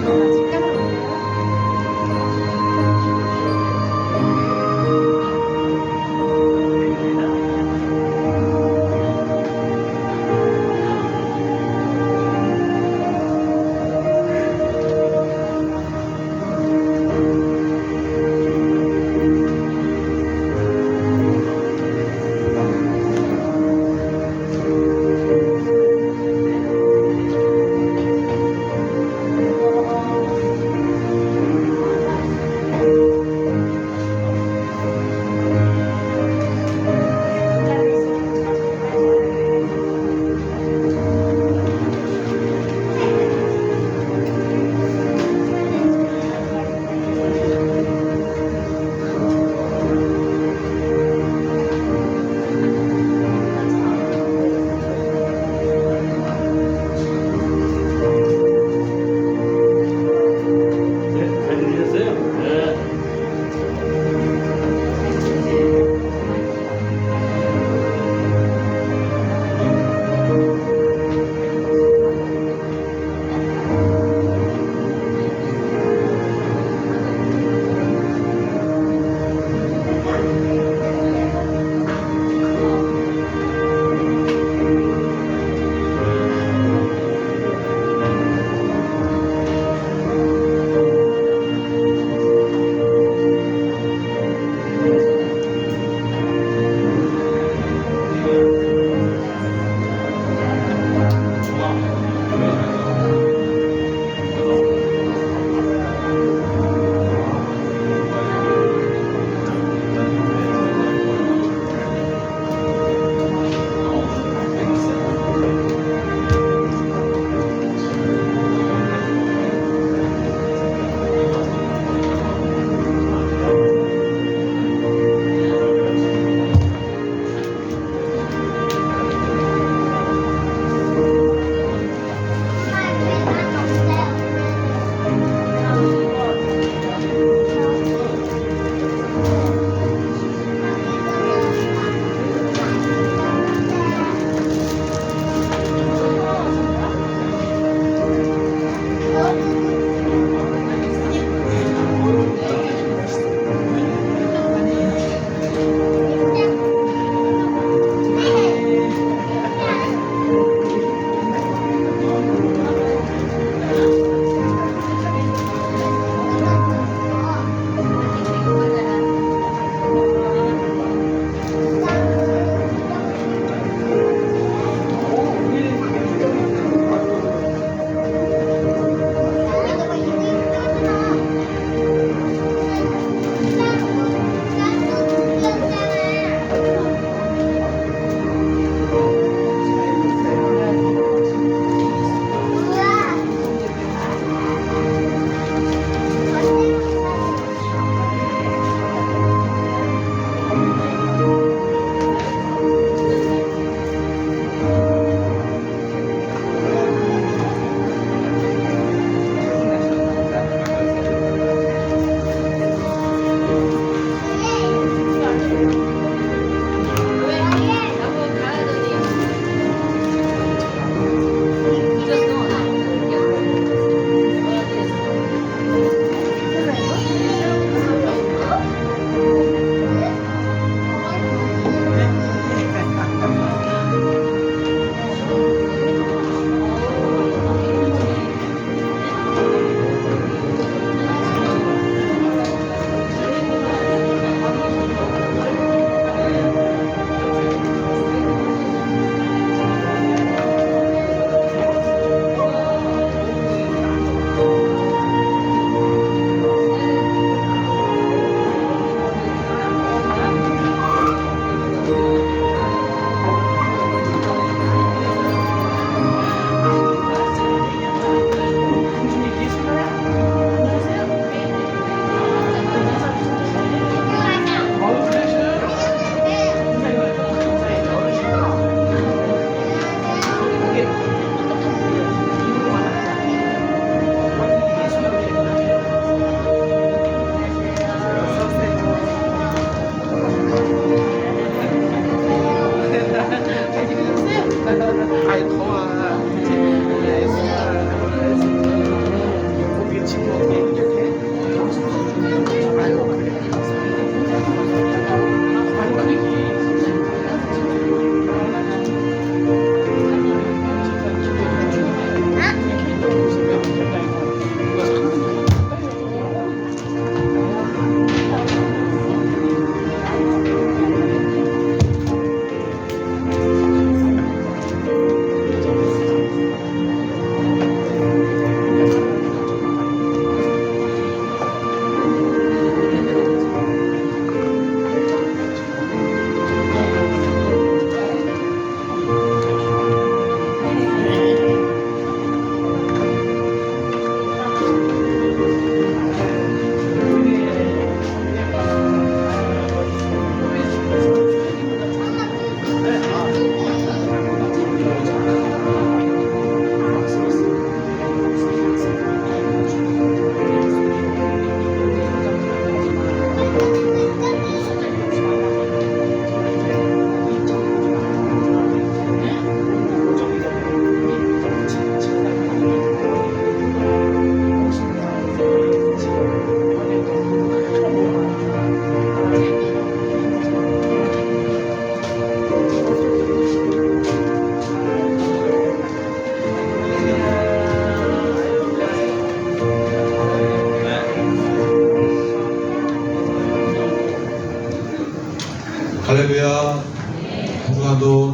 하나씩 깔아볼까요?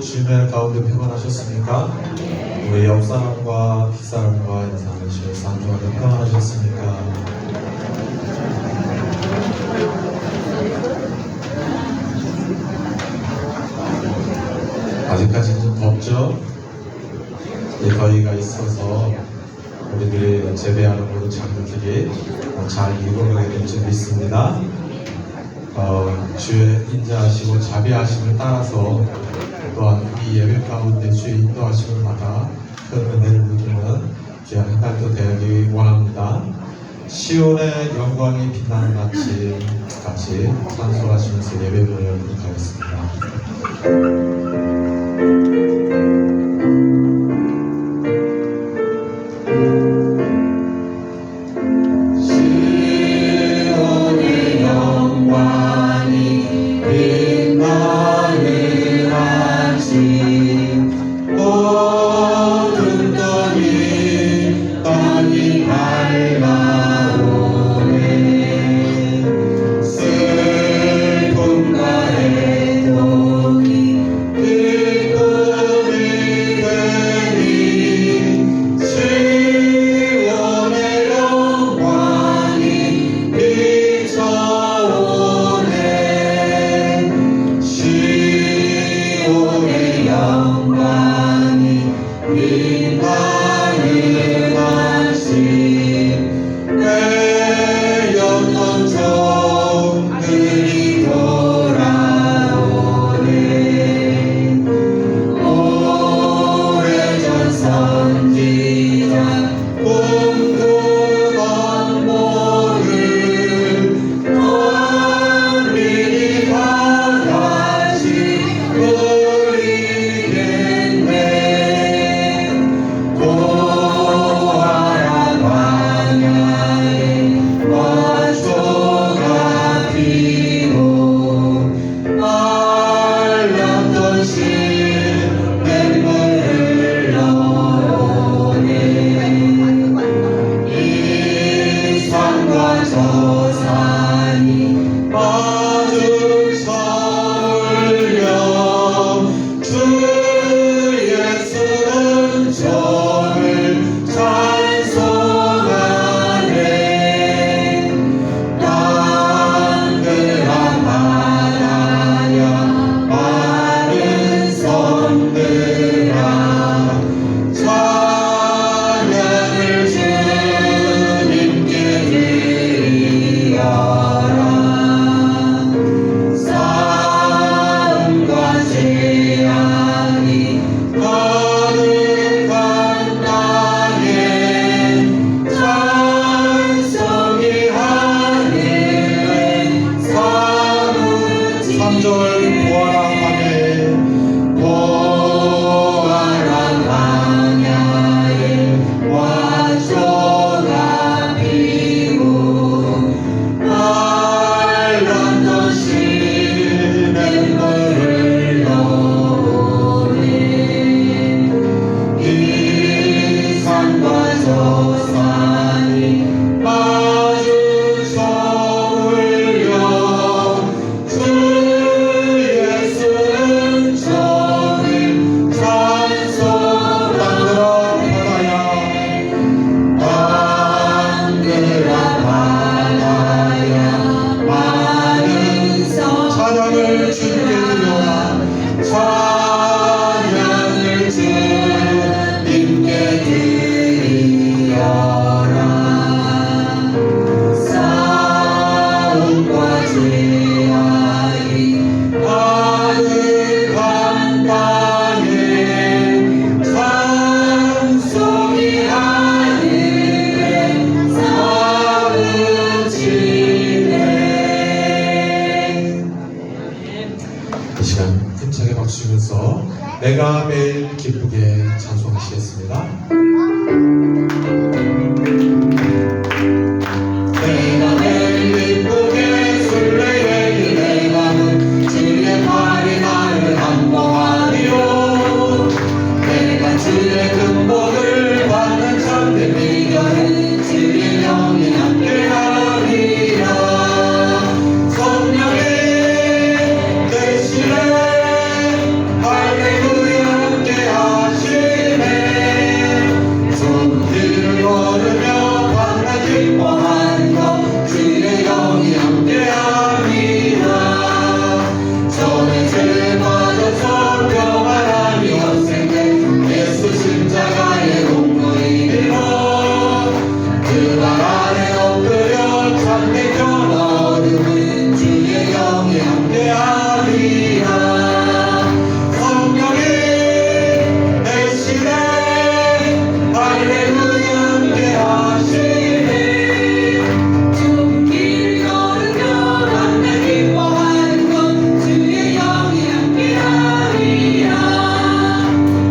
주님의 가운데 평안하셨습니까? 우리 옆사람과 뒷사람과 인사하는 주에서 한 주간도 평안하셨습니까? 아직까지는 좀 덥죠? 더위가 있어서 우리들이 재배하는 모든 작물들이 잘 익어가게 될 줄 믿습니다. 주의 인자하시고 자비하심을 따라서 또한 이 예배 가운데 주의 인도하심을 받아 큰 은혜를 누리는 귀한 한 달도 되기 원합니다. 시온의 영광이 빛나는 아침 같이 찬송하시면서 예배를 열도록 하겠습니다. 내가 매일 기쁘게 찬송하시겠습니다. 내가 매일 기쁘게 술래의 내 맘은 주의 팔이 나를 안보하리요. 내가 주의 근복을 받는 참된 비결은 주의 영이 함께하리라. 성령의 대신에 할렐루야. 반대편 어둠은 주의 영이 함께하리라. 성령이 대신에 할렐루야 함께하시네. 좁은 길을 걸으며 만나 기뻐하는 것 주의 영이 함께하리라.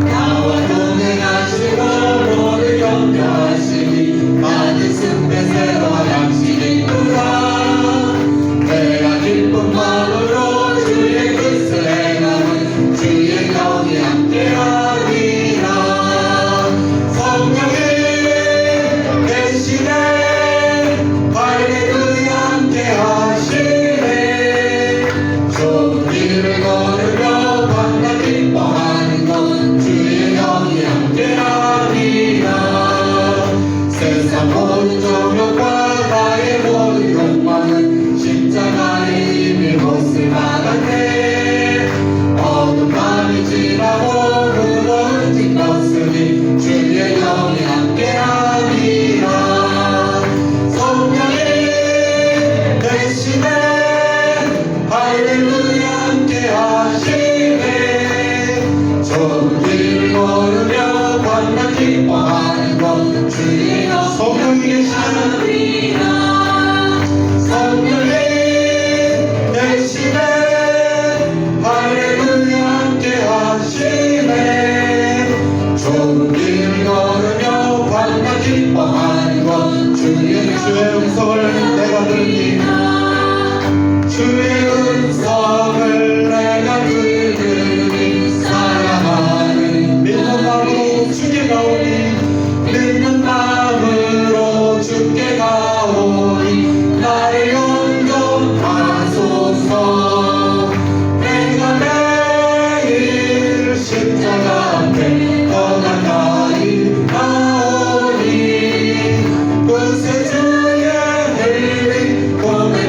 나와 동행하시고 모두 경배하시니 많은 숲에 새로운 양식이 있구나. 내가 기쁜 마음으로 주의 뜻을 행하는 주의 영이 함께하리라. 성령이 대신에 할렐루야 함께하시네. 좁은 길을 걸으며 만나 기뻐하는 것 주의 영이 함께하리라. 세상 모든 정욕과 나의 모든 욕망은 십자가에 이미 못을 받았네. 어둠 밤이 지나고 무거운 짐 떴으니 주의 영이 함께하리라. 성령이 대신에 할렐루야 함께하시네. 좁은 길을 걸으며 만나 기뻐하는 것 주의 성령이 계시는 성령이 대신에 할렐루야 함께하시네. 좁은 길을 걸으며 만나 기뻐하는 것 주의 음성을 내가 들으니 주의 음성을 내가 들으니 사랑하는 믿는 마음으로 주께 가오니 믿는 마음으로 주께 가오니 나를 용접하소서. 내가 매일 십자가 앞에 더 가까이 나오니 구세주의 흘린 공의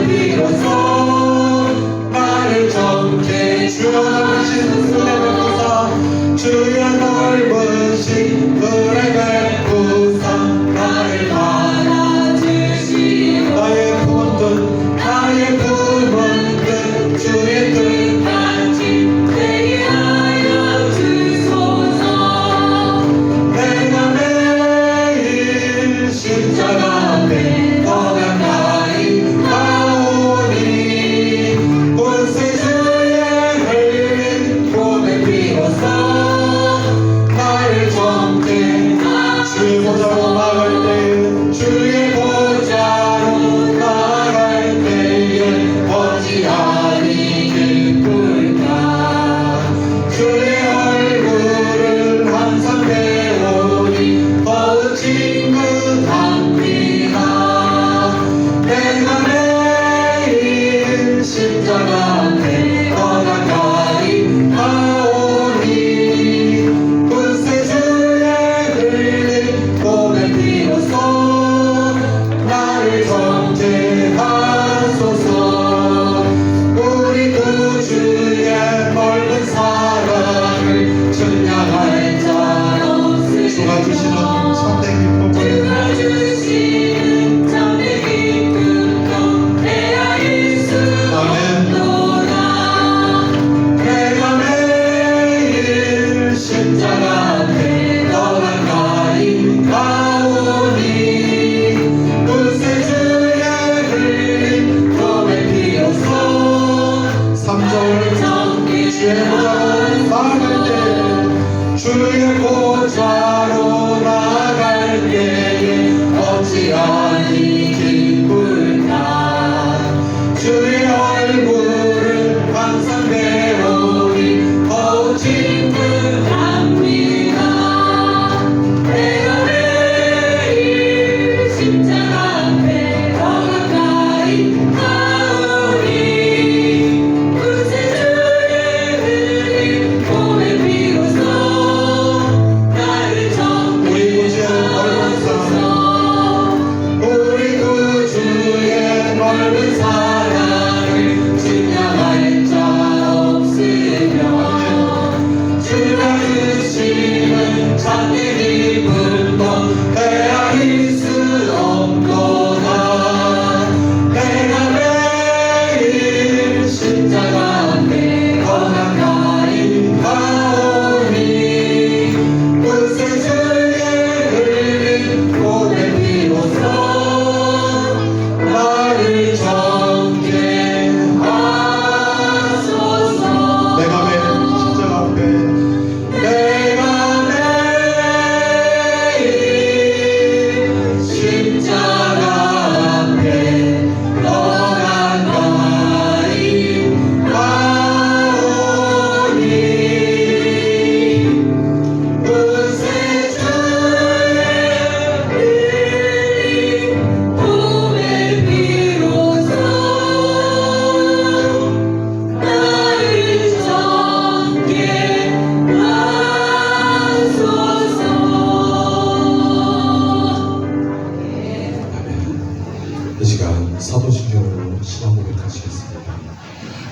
사도신경으로 신앙 고백하시겠습니다.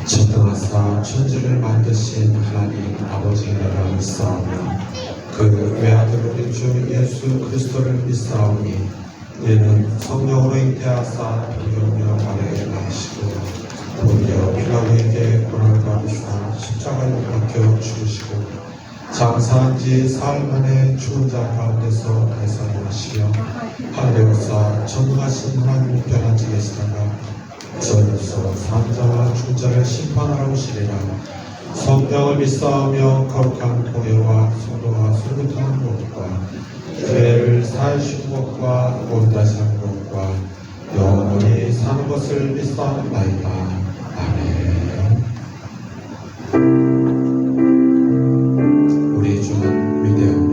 전능하사 천지를 만드신 하나님 아버지 나라 믿사오니 그 외아들 우리 주 예수 그리스도를 믿사오니 이는 성령으로 잉태하사 성령령 아래에 나시고 본디오 필라도에게 고난을 받으사 십자가에 못 박혀 죽으시고 장사한 지 사흘 만에 죽은 자 가운데서 대사하시며 하늘에 오사 전능하신 하나님 우편한 지 계시다가 저에서 산자와 죽은 자를 심판하러 오시리라. 성령을 믿사오며 거룩한 교회와 성도와 술붙하는 것과 교회를 사하시는 것과 온다시 하는 것과 영원히 사는 것을 믿사옵나이다. 아멘. 우리 주는 위대하며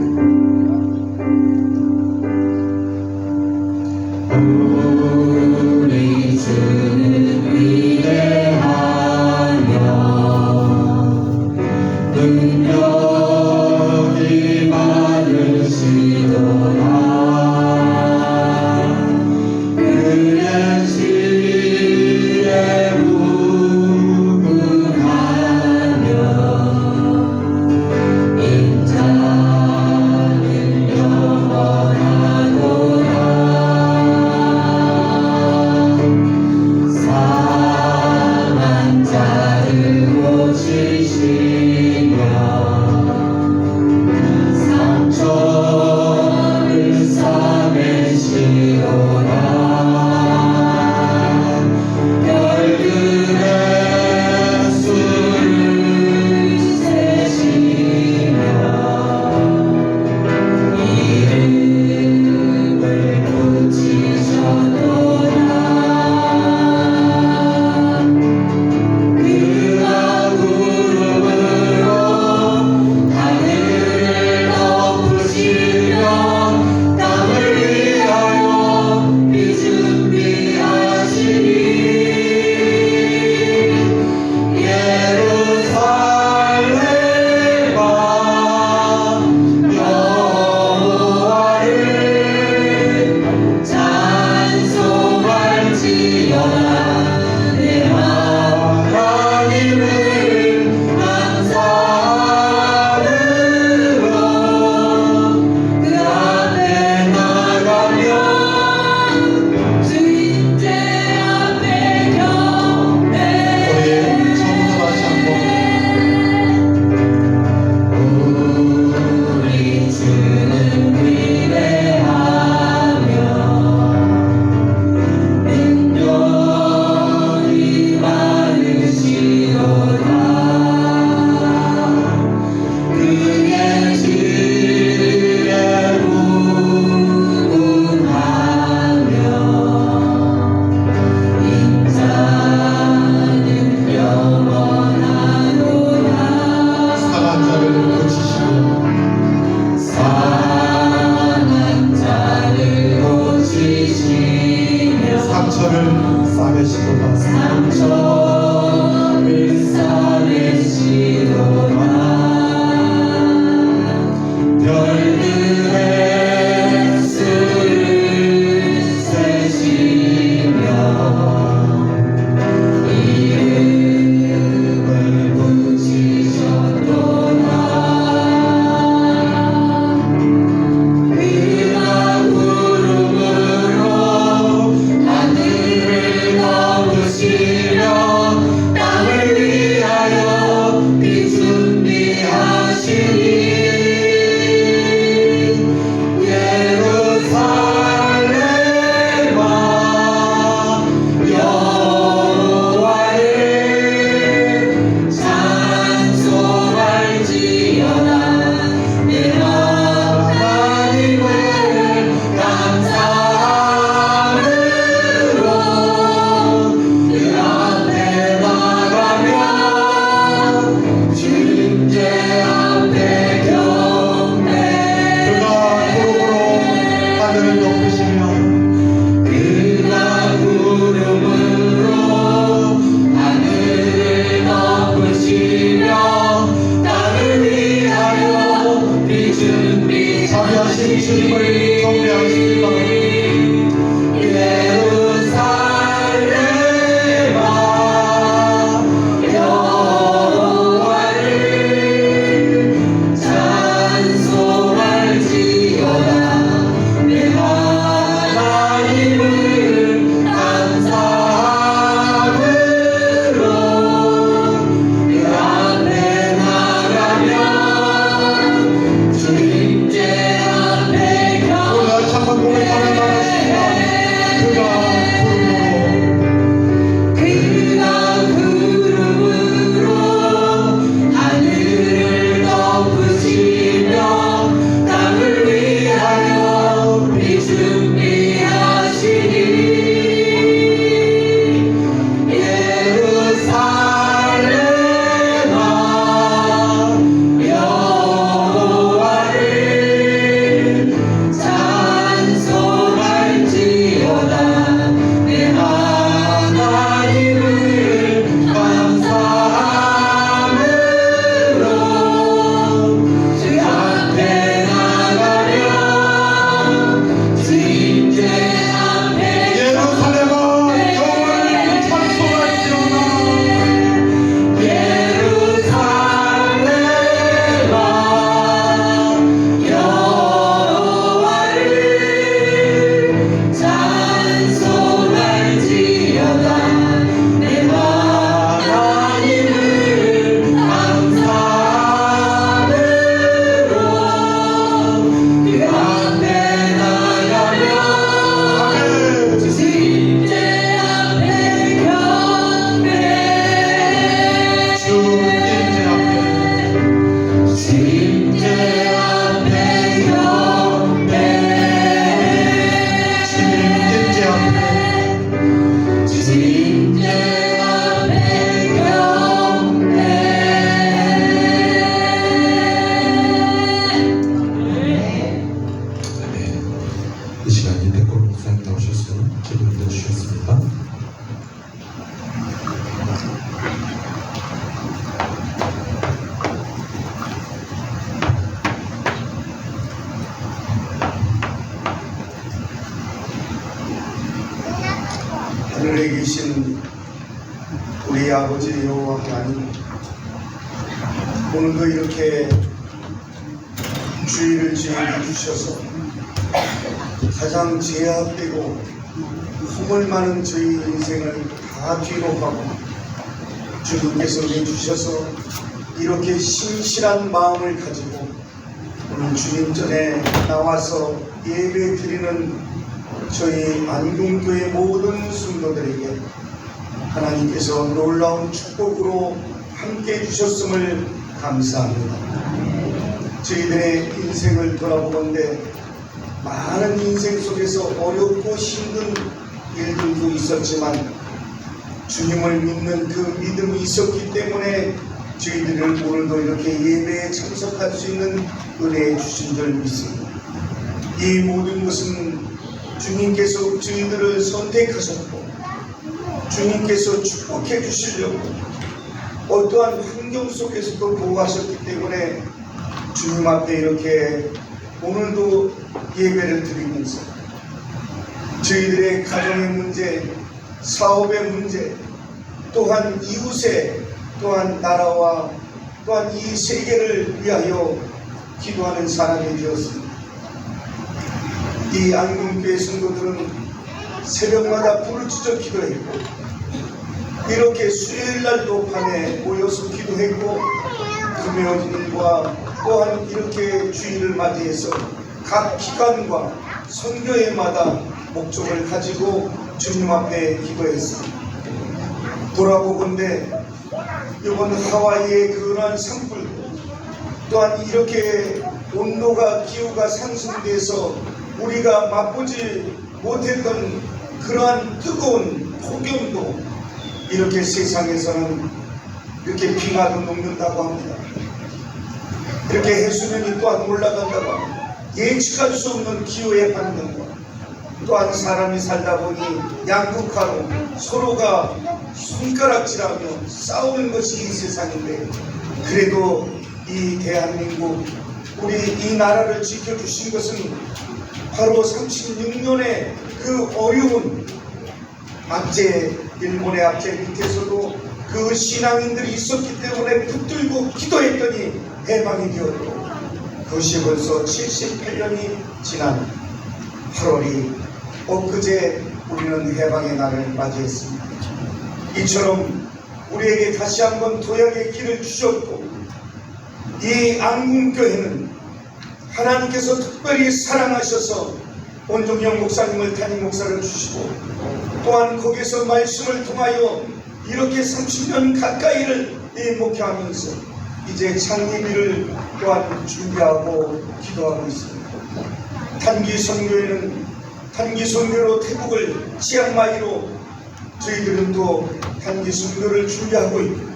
우리 주는 위대하며 능력이 많으시도다. 그의 지혜에 무궁하며 인자는 영원하도다. 상한 자를 고치시며 상처를 싸매시도다. 별들의 수를 세시며 이름을 붙이셨도다. 그가 구름으로 하늘을 덮으시며 땅을 위하여 비 준비하시니 예루살렘아 여호와를 찬송할지어다. 내 하나님을 감사함으로 그 앞에 나가며 주인제 앞에 경배. 우리 처음부터 다시 한번 우리 주는 위대하며 능력이 많으시도다. 그의 지혜에 무궁하며 인자는 영원하도다. 상한 자를 고치시며 상한 자를 고치시며 상처를 싸매시도다. 상처를 싸매시도다. 별들의 수를 세시며 이름을 붙이셨도다. 그가 구름으로 하늘을 덮으시며 하늘에 계신 우리 아버지 여호와 하나님, 오늘도 이렇게 주의를 저에게 주셔서 가장 제약되고 허물 많은 저희 인생을 다 뒤로 하고 주님께서 내주셔서 이렇게 신실한 마음을 가지고 오늘 주님 전에 나와서 예배 드리는 저희 안동교회 모든 성도들에게 하나님께서 놀라운 축복으로 함께 해주셨음을 감사합니다. 저희들의 인생을 돌아보건대 많은 인생 속에서 어렵고 힘든 일들도 있었지만 주님을 믿는 그 믿음이 있었기 때문에 저희들을 오늘도 이렇게 예배에 참석할 수 있는 은혜 주신 줄 믿습니다. 이 모든 것은 주님께서 저희들을 선택하셨고 주님께서 축복해 주시려고 어떠한 환경 속에서도 보호하셨기 때문에 주님 앞에 이렇게 오늘도 예배를 드리면서 저희들의 가정의 문제, 사업의 문제, 또한 이웃의, 또한 나라와 또한 이 세계를 위하여 기도하는 사람이 되었습니다. 이 안동교회 성도들은 새벽마다 부르짖어 기도했고 이렇게 수요일날도 밤에 모여서 기도했고 금요일과 또한 이렇게 주일을 맞이해서 각 기관과 선교회마다 목적을 가지고 주님 앞에 기도했습니다. 돌아보건대 이번 하와이의 그러한 산불 또한 이렇게 온도가 기후가 상승돼서 우리가 맛보지 못했던 그러한 뜨거운 폭염도 이렇게 세상에서는 이렇게 빙하도 녹는다고 합니다. 이렇게 해수면이 또한 올라간다고 합니다. 예측할 수 없는 기후의 반응과 또한 사람이 살다 보니 양극화로 서로가 손가락질하며 싸우는 것이 이 세상인데 그래도 이 대한민국 우리 이 나라를 지켜주신 것은 바로 36년의 그 어려운 압제 일본의 압제 밑에서도 그 신앙인들이 있었기 때문에 붙들고 기도했더니 해방이 되었고 그것이 벌써 78년이 지난 8월이 엊그제 우리는 해방의 날을 맞이했습니다. 이처럼 우리에게 다시 한번 도약의 길을 주셨고 이 안궁교회는 하나님께서 특별히 사랑하셔서 원종영 목사님을 담임 목사를 주시고 또한 거기서 말씀을 통하여 이렇게 30년 가까이를 목회하면서 이제 창립일을 또한 준비하고 기도하고 있습니다. 단기 선교회는 단기 선교로 태국을 치앙마이로 저희들은 또 단기 선교를 준비하고 있고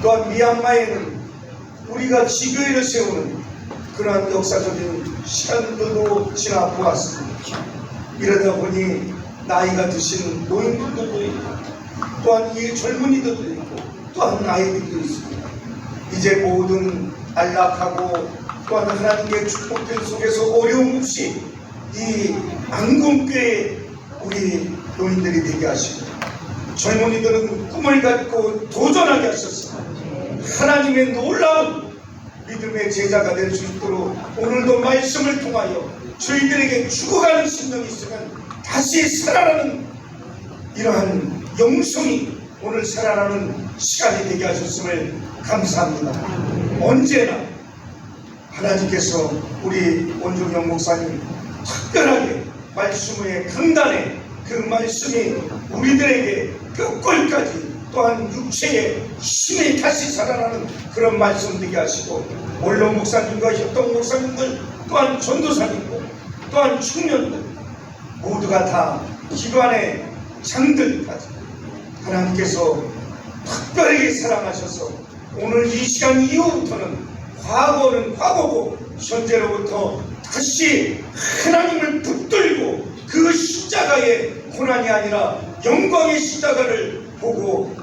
또한 미얀마에는 우리가 지교회를 세우는 그러한 역사적인 시간들도 지나보았습니다. 이러다 보니 나이가 드신 노인분들도 있고 또한 이 젊은이들도 있고 또한 아이들도 있습니다. 이제 모든 안락하고 또한 하나님의 축복들 속에서 어려움 없이 이 안궁교회 우리 노인들이 되게 하시고 젊은이들은 꿈을 갖고 도전하게 하셨습니다. 하나님의 놀라운 믿음의 제자가 될 수 있도록 오늘도 말씀을 통하여 저희들에게 죽어가는 심령이 있으면 다시 살아나는 이러한 영성이 오늘 살아나는 시간이 되게 하셨음을 감사합니다. 언제나 하나님께서 우리 원종영 목사님 특별하게 말씀 위에 강단에 그 말씀이 우리들에게 뼈골까지 또한 육체의 힘이 다시 살아나는 그런 말씀 되게 하시고 원로 목사님과 협동 목사님들 또한 전도사님들 또한 청년들 모두가 다 기관의 장들까지 하나님께서 특별히 사랑하셔서 오늘 이 시간 이후부터는 과거는 과거고 현재로부터 다시 하나님을 붙들고 그 십자가의 고난이 아니라 영광의 십자가를 보고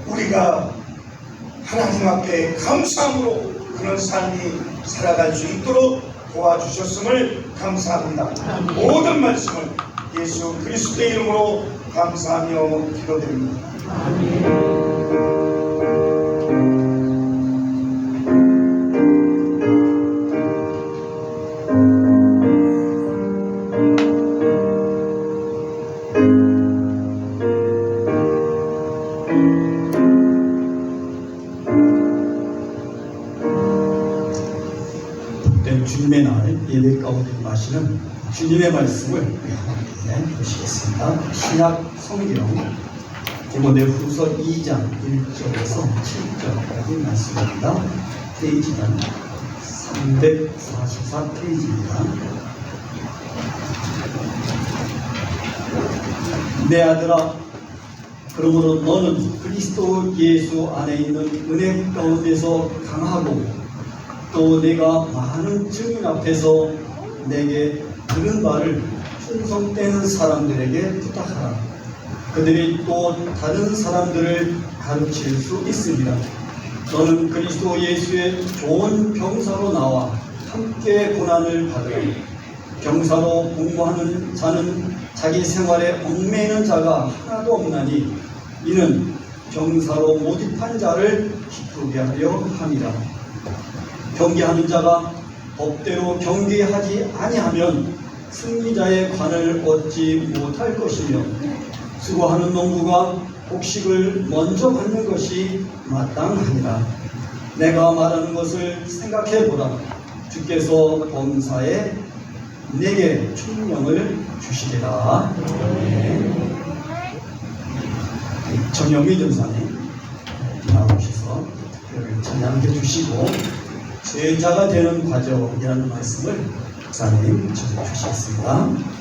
우리가 하나님 앞에 감사함으로 그런 삶이 살아갈 수 있도록 도와주셨음을 감사합니다. 모든 말씀을 예수 그리스도의 이름으로 감사하며 기도드립니다. 복된 주님의 날 예배 가운데 마시는 주님의 말씀을 우리 함께 보시겠습니다. 신약 성경 디모데후서 2장 1절에서 7절까지 말씀입니다. 페이지는 344페이지입니다. 내 아들아, 그러므로 너는 그리스도 예수 안에 있는 은혜 가운데서 강하고 또 내가 많은 증인 앞에서 내게 들은 말을 충성되는 사람들에게 부탁하라. 그들이 또 다른 사람들을 가르칠 수 있습니다. 너는 그리스도 예수의 좋은 병사로 나와 함께 고난을 받으라. 병사로 복무하는 자는 자기 생활에 얽매이는 자가 하나도 없나니 이는 병사로 모집한 자를 기쁘게 하려 함이라. 경계하는 자가 법대로 경계하지 아니하면 승리자의 관을 얻지 못할 것이며 수고하는 농부가 곡식을 먼저 받는 것이 마땅하니라. 내가 말하는 것을 생각해보라. 주께서 범사에 내게 총명을 주시리라. 정영미 전사님 나오셔서 특별히 찬양해 주시고 제자가 되는 과정이라는 말씀을 목사님 전해 주시겠습니다.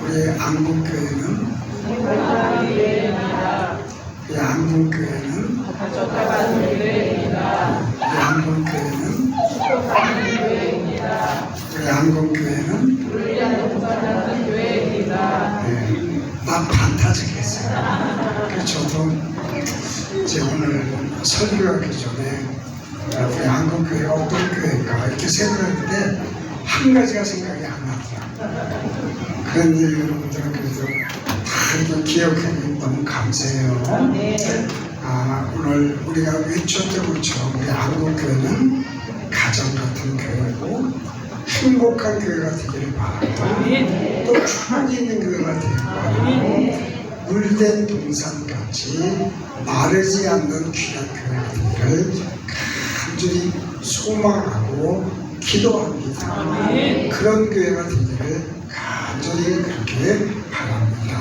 우리 안국교회는 우리 안국교회는 우리 안국교회는 우리 안국교회는 막 반타적했어요. 그래서 저도 이제 오늘 설교하기 전에 우리 안국교회 어떤 교회인가 이렇게 생각했는데 한 가지가 생각이 안 나더라고요. 그런 일 여러분들은 그래도 다 이렇게 기억해 주면 너무 감사해요. 오늘 우리가 외쳤던 것처럼 우리 안국교회는 가정 같은 교회고 행복한 교회가 되기를 바라고 또 축복이 있는 교회가 되기를 바라고 물된 동산같이 마르지 않는 귀한 교회가 되기를 간절히 소망하고 기도합니다. 그런 교회가 되기를 간절히 그렇게 바랍니다.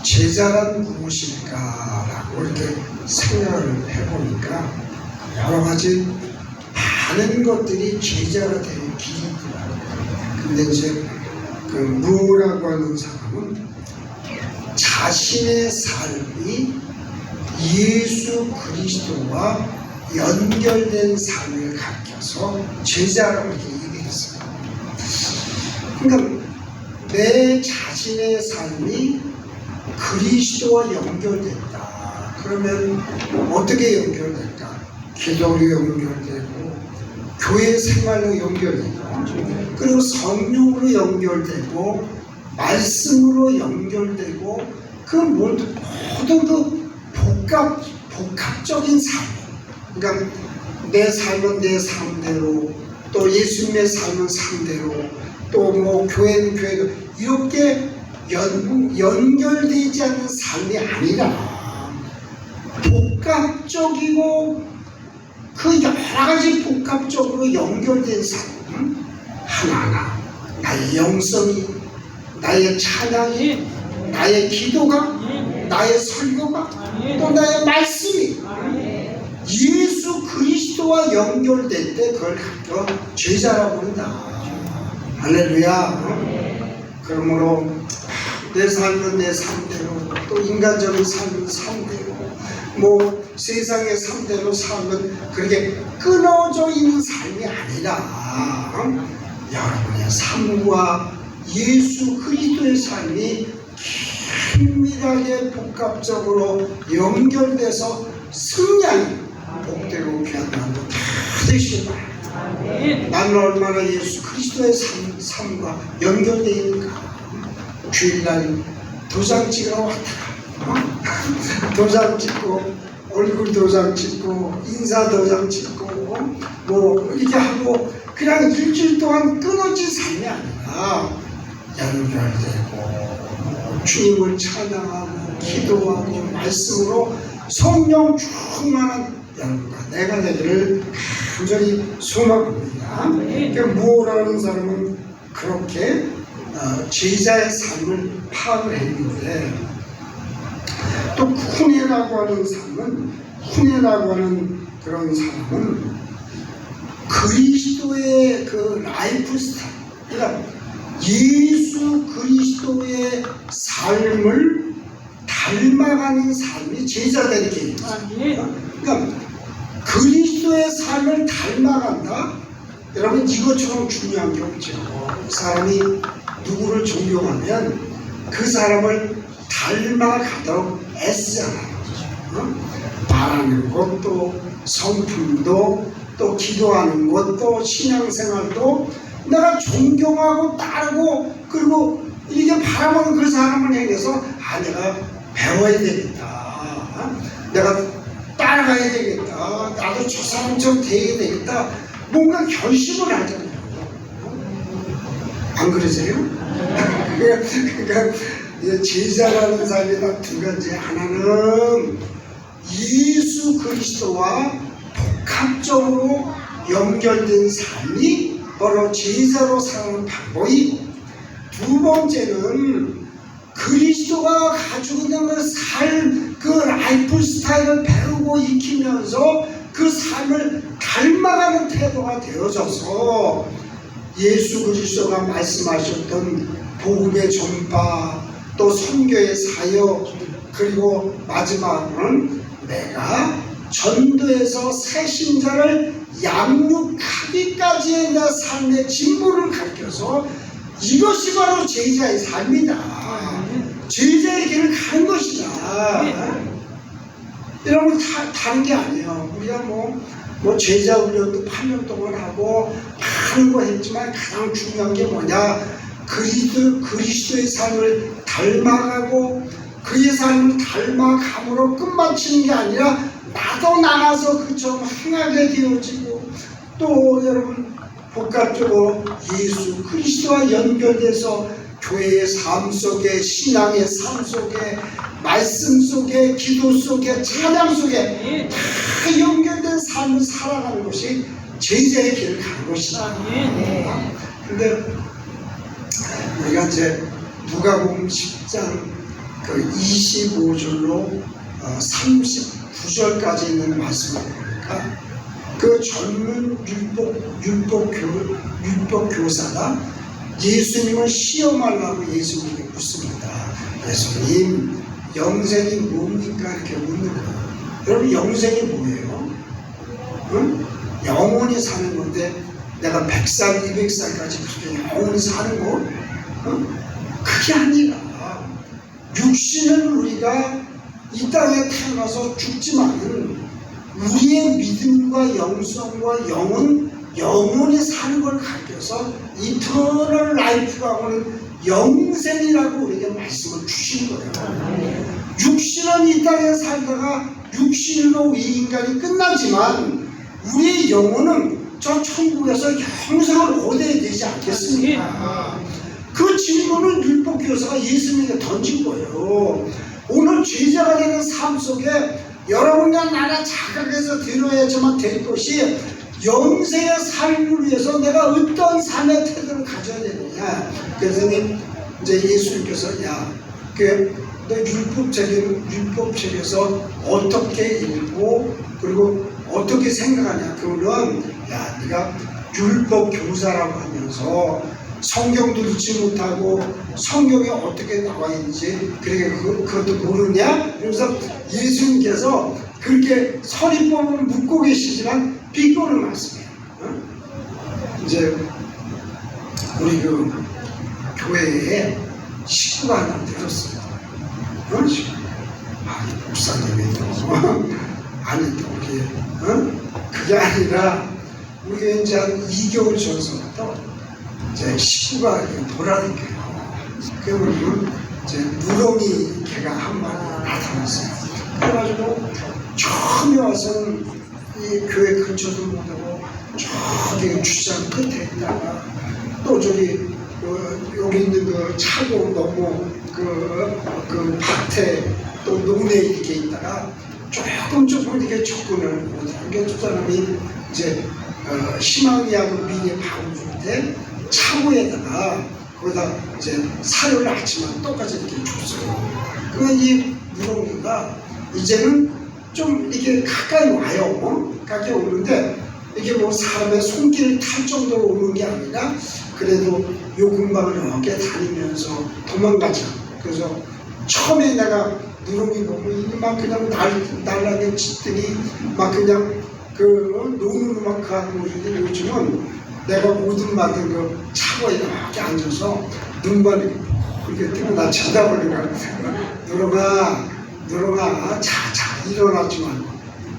제자란 무엇일까라고 이렇게 생각을 해보니까 여러 가지 많은 것들이 제자가 되는 길이 있더라고요. 근데 이제 무라고 하는 사람은 자신의 삶이 예수 그리스도와 연결된 삶을 가르쳐서 제자라고 이렇게 얘기했어요. 그러니까 내 자신의 삶이 그리스도와 연결됐다. 그러면 어떻게 연결될까? 기도로 연결되고 교회 생활로 연결되고 그리고 성령으로 연결되고 말씀으로 연결되고 그 모든 그 복합적인 삶. 그러니까 내 삶은 내 삶대로 또 예수님의 삶은 삶대로 또 뭐 교회는 교회도 이렇게 연결되지 않는 삶이 아니라 복합적이고 그 여러 가지 복합적으로 연결된 삶 하나하나 나의 영성이 나의 찬양이 나의 기도가 나의 설교가 또 나의 말씀이 예수 그리스도와 연결될 때 그걸 갖고 제자라고 한다. 할렐루야. 그러므로 내 삶은 내 삶대로 또 인간적인 삶은 삶대로 뭐 세상의 삶대로 삶은 그렇게 끊어져 있는 삶이 아니라 여러분의 삶과 예수 그리스도의 삶이 긴밀하게 복합적으로 연결돼서 승리하는 복되고 귀한 날도 다 되시길 바랍니다. 나는 얼마나 예수 그리스도의 삶과 연결되어 있는가. 주일날 도장 찍으러 왔다가 도장 찍고 얼굴 도장 찍고 인사 도장 찍고 뭐 이렇게 하고 그냥 일주일 동안 끊어진 삶이 아니라 연결되고 주님을 찬양하고 기도하고 말씀으로 성령 충만한 여러분과 내가 되기를 간절히 소망합니다. 그러니까 무라는 사람은 그렇게 제자의 삶을 파악을 했는데 또 훈해라고 하는 사람은 그런 사람은 그리스도의 그 라이프 스타일 그러니까 예수 그리스도의 삶을 닮아가는 삶이 제자들의 길입니다. 그러니까 그리스도의 삶을 닮아간다? 여러분 이것처럼 중요한 게 없죠. 사람이 누구를 존경하면 그 사람을 닮아가도록 애쓰잖아요. 말하는 것도 성품도 또 기도하는 것도 신앙생활도 내가 존경하고 따르고 그리고 이렇게 바라보는 그 사람을 향해서 내가 배워야 되겠다. 내가 따라가야 되겠다. 나도 저 사람처럼 되어야 되겠다. 뭔가 결심을 하잖아요. 안 그러세요? 그러니까 제자라는 삶이 다 두 가지. 하나는 예수 그리스도와 복합적으로 연결된 삶이 바로 제자로 사는 방법이고 두 번째는 그리스도가 가지고 있는 그 라이프 스타일을 배우고 익히면서 그 삶을 닮아가는 태도가 되어져서 예수 그리스도가 말씀하셨던 복음의 전파, 또 선교의 사역, 그리고 마지막으로는 내가 전도에서 새 신자를 양육하기까지의 내 삶의 진보를 가르쳐서 이것이 바로 제자의 삶이다. 제자의 길을 가는 것이다. 이런 거 다른 게 아니에요. 우리가 뭐 제자 훈련도 8년 동안 하고 많은 거 했지만 가장 중요한 게 뭐냐? 그리스도의 삶을 닮아가고 그의 삶을 닮아감으로 끝마치는 게 아니라 나도 나가서 그처럼 행하게 되어지고 또 여러분 복합적으로 예수 그리스도와 연결돼서 교회의 삶 속에 신앙의 삶 속에 말씀 속에 기도 속에 찬양 속에 다 연결된 삶을 살아가는 것이 제자의 길을 가는 것이다. 근데 우리가 이제 누가복음 10장 그 25절로 39절까지 있는 말씀을 보니까 그 젊은 율법교사가 예수님을 시험하려고 예수님에게 묻습니다. 예수님, 영생이 뭡니까? 이렇게 묻는 거예요. 여러분, 영생이 뭐예요? 응? 영원히 사는 건데 내가 100살, 200살까지 그렇게 영원히 사는 거? 응? 그게 아니라 육신은 우리가 이 땅에 태어나서 죽지만은 우리의 믿음과 영성과 영은 영원히 사는 걸 가르쳐서 이터널 라이프라고는 영생이라고 우리에게 말씀을 주신 거예요. 육신은 이 땅에 살다가 육신으로 이 인간이 끝나지만 우리의 영혼은 저 천국에서 영생을 얻어야 되지 않겠습니까? 그 질문을 율법교사가 예수님에게 던진 거예요. 오늘 제자가 되는 삶 속에 여러분과 나라 자각해서 들어야지만 될 것이 영생의 삶을 위해서 내가 어떤 삶의 태도를 가져야 되느냐. 그래서 이제 예수님께서 너 율법책에서 어떻게 읽고 그리고 어떻게 생각하냐. 그거는 네가 율법 교사라고 하면서 성경도 읽지 못하고 성경에 어떻게 나와 있는지 그것도 모르냐? 그래서 예수님께서 그렇게 서리법을 묻고 계시지만 비꼬는 말씀이에요. 이제 우리 그 교회에 식구가 하나 들었어요. 목사님이 아니 또 그게 아니라 우리가 이제 한 2개월 전서부터 제 식구가 돌아다녀요. 그러면 이제 누렁이 개가 한 마리 나타났어요. 그래가지고 처음에 와서는 이 교회 근처도 못하고 저기 주차장 끝에 있다가 또 저기 여기 있는 그 차도 너무 그 밭에 또 농내에 이렇게 있다가 조금 이렇게 접근을 못하는 게 저 사람이 이제 희망이하고 미래 바로 줄 때 차고에다가 거기다 이제 사료를 아침마다 똑같이 이렇게 줬어요. 그러면 이 누렁이가 이제는 좀 이게 가까이 와요. 가까이 오는데 이게 뭐 사람의 손길을 탈 정도로 오는 게 아니라 그래도 요 근방을 이렇게 다니면서 도망가자. 그래서 처음에 내가 누렁이 보면 막 그냥 날라게 짖더니 막 그냥 그 노는 음악하고 있는데 요즘은 내가 모든 만든 그 차고에 이렇게 앉아서 눈만 이렇게 뜨고 나 쳐다보니까 누렁아 자 일어나지 말고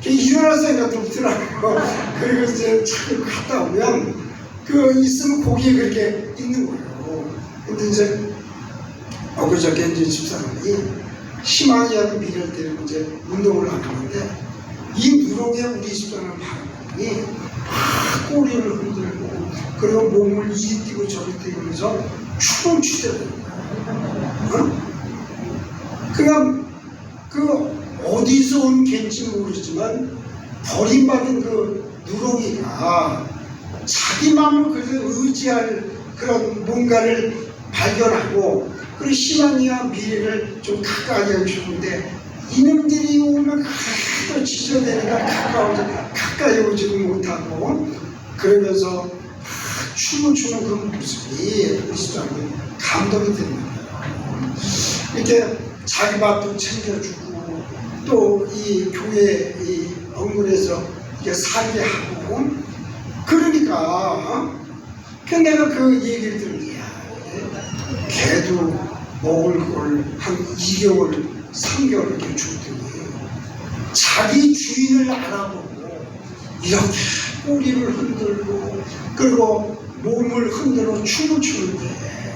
일어날 생각도 없더라고. 그리고 이제 차를 갔다 오면 그 있으면 거기에 그렇게 있는 거예요. 근데 이제 엊그저께 이제 집사람이 희망이하고 미래를 때리고 이제 운동을 나가는데 이 누렁이에 우리 집사람을 바라보니 막 꼬리를 흔들고 그리고 몸을 이리 뛰고 저리 뛰면서 춤을 추더라고요. 그냥 그 어디서 온 개인지 모르지만 버림받은 그 누렁이가 자기 마음을 그래서 의지할 그런 뭔가를 발견하고 그리고 희망이와 미래를 좀 가까이 하고 싶은데 이놈들이 오면 하도 지저대니까 가까이 오지도 못하고 그러면서 춤을 추는 그 모습이 그리스도한테 감동이 되는 거예요. 이렇게 자기 밥도 챙겨주고 또 이 교회 이 언굴에서 이렇게 살게 하고 그러니까 내가 그 얘기를 들으니 걔도 먹을 걸 한 2개월 3개월 이렇게 줬더니 자기 주인을 알아보고 이렇게 꼬리를 흔들고 그리고 몸을 흔들어 춤을 추는데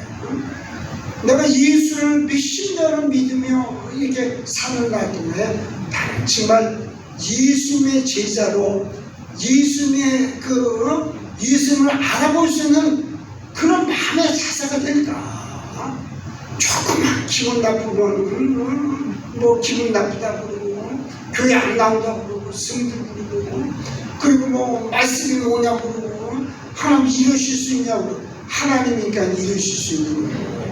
내가 예수를 몇십 년을 믿으며 이렇게 사는 가운데 나는 정말 예수님의 제자로 예수님의 예수님을 알아볼 수 있는 그런 마음의 자세가 될까? 조금만 기분 나쁘면 뭐 기분 나쁘다 그러고 교회 안 나온다 그러고 승들 부르고 그리고 뭐 말씀이 뭐냐고 그러고 하나님 이루실 수 있냐고 하나님이니까 이루실 수 있는 거예요.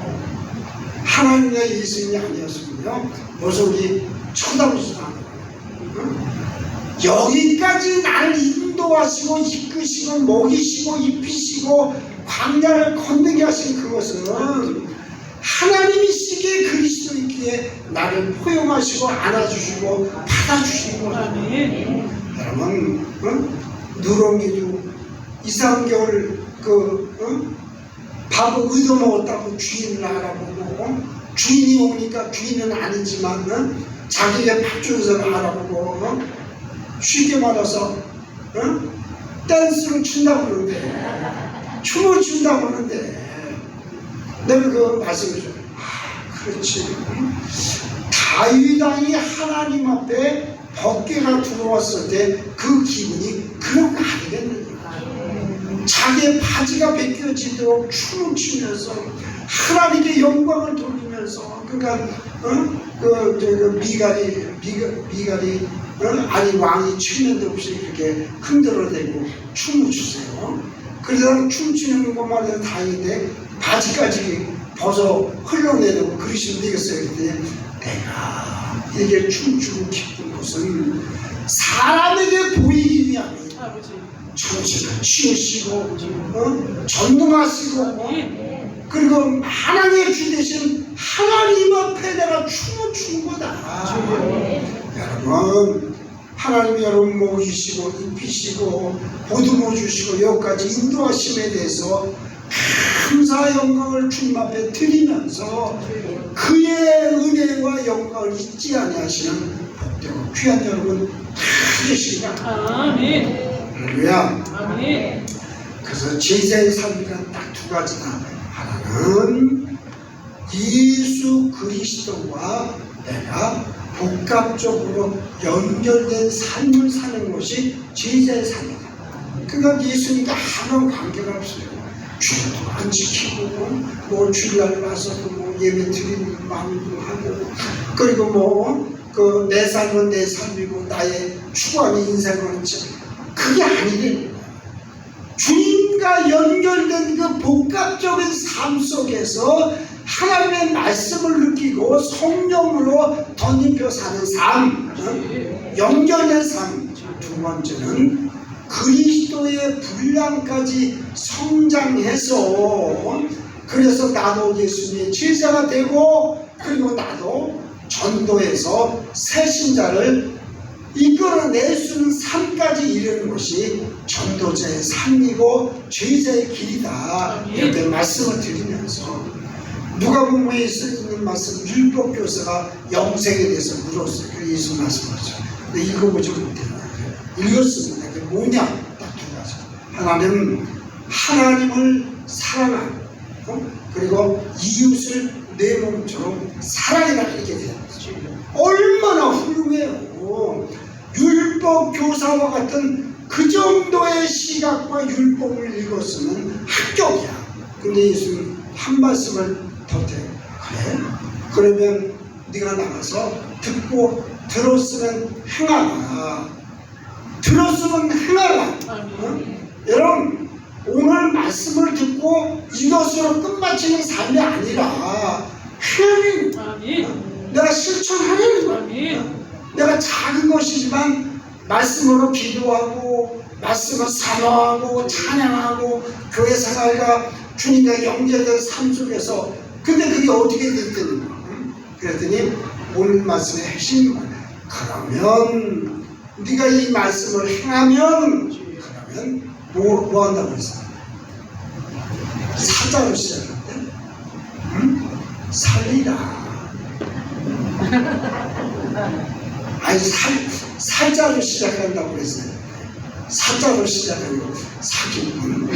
하나님과 예수님이 아니었으면요 벌써 우리 쳐다보지도 않아요. 여기까지 나를 인도하시고 이끄시고 먹이시고 입히시고 광야를 건너게 하신 그것은 하나님이시기에 그리스도이기에 나를 포용하시고 안아주시고 받아주시는 거예요. 여러분 누렁이도 2, 3개월 밥을 얻어먹었다고 주인을 알아보고 주인이 오니까 주인은 아니지만 자기가 밥 주는 사람 알아보고 쉽게 말해서 댄스를 춘다고 그러는데 춤을 춘다고 그러는데 내가 그 말씀을 좀 그렇지 다윗 왕이 하나님 앞에 법궤가 들어왔을 때 그 기분이 그런 거 아니겠느냐. 자기의 바지가 벗겨지도록 춤을 추면서 하나님께 영광을 돌리면서 그러니까 미갈이 아니 왕이 최면도 없이 이렇게 흔들어대고 춤을 추세요. 그래서 춤추는 것만 해도 다행인데 바지까지 벗어 흘러내리고 그러시면 되겠어요. 그랬더니 내가 이게 춤추고 기쁜 것은 사람에게 보이기 위함이에요. 정신을 치우시고 전능하시고 그리고 하나님의 주 되신 하나님 앞에 내가 춤을 추는 거다. 여러분 하나님이 여러분 먹이시고 입히시고 보듬어 주시고 여기까지 인도하심에 대해서 감사 영광을 주님 앞에 드리면서 그의 은혜와 영광을 잊지 아니하시는 복되고 귀한 여러분 다 계시리라. 아멘. 할렐루야. 아멘. 그래서 제자의 삶이란 딱 두 가지다. 하나는 예수 그리스도와 내가 복합적으로 연결된 삶을 사는 것이 제자의 삶이다. 그러니까 예수님과 아무 관계가 없어요. 주일도 안 지키고 뭐 주일날 와서도 뭐 예배 드리는 마음도 하고 그리고 뭐 그 내 삶은 내 삶이고 나의 추구하는 인생은 그게 아니래. 주님과 연결된 그 복합적인 삶 속에서 하나님의 말씀을 느끼고 성령으로 덧입혀 사는 삶, 연결된 삶. 두 번째는 그리스도의 분량까지 성장해서 그래서 나도 예수님의 제자가 되고 그리고 나도 전도해서 새 신자를 이끌어낼 수 있는 삶까지 이르는 것이 전도자의 삶이고 제자의 길이다. 이렇게 말씀을 드리면서 누가복음에 있는 말씀 율법교사가 영생에 대해서 물었어요. 그래서 예수 말씀하죠. 근데 읽어보지 못해요. 읽었습니다. 그게 뭐냐? 딱 두 가지. 하나는 하나님을 사랑하고 그리고 이웃을 내 몸처럼 사랑해라 이렇게 돼요. 얼마나 훌륭해요. 율법 교사와 같은 그 정도의 시각과 율법을 읽었으면 합격이야. 근데 예수는 한 말씀을 덧해요. 그래? 그러면 네가 나가서 듣고 들었으면 행하라. 들었으면 행하라. 여러분 오늘 말씀을 듣고 이것으로 끝마치는 삶이 아니라 행하는 내가 실천하는 거야. 내가 작은 것이지만 말씀으로 기도하고 말씀을 사모하고 찬양하고 교회 생활과 주님과 연결된 삶 속에서 근데 그게 어떻게 됐더니 그랬더니 오늘 말씀의 핵심 그러면 네가 이 말씀을 행하면 그러면 뭐 한다고 했어? 사자로 시작하는데 살리라. 아니 살자로 시작한다고 그랬어요. 사자로 시작하고 사기꾼.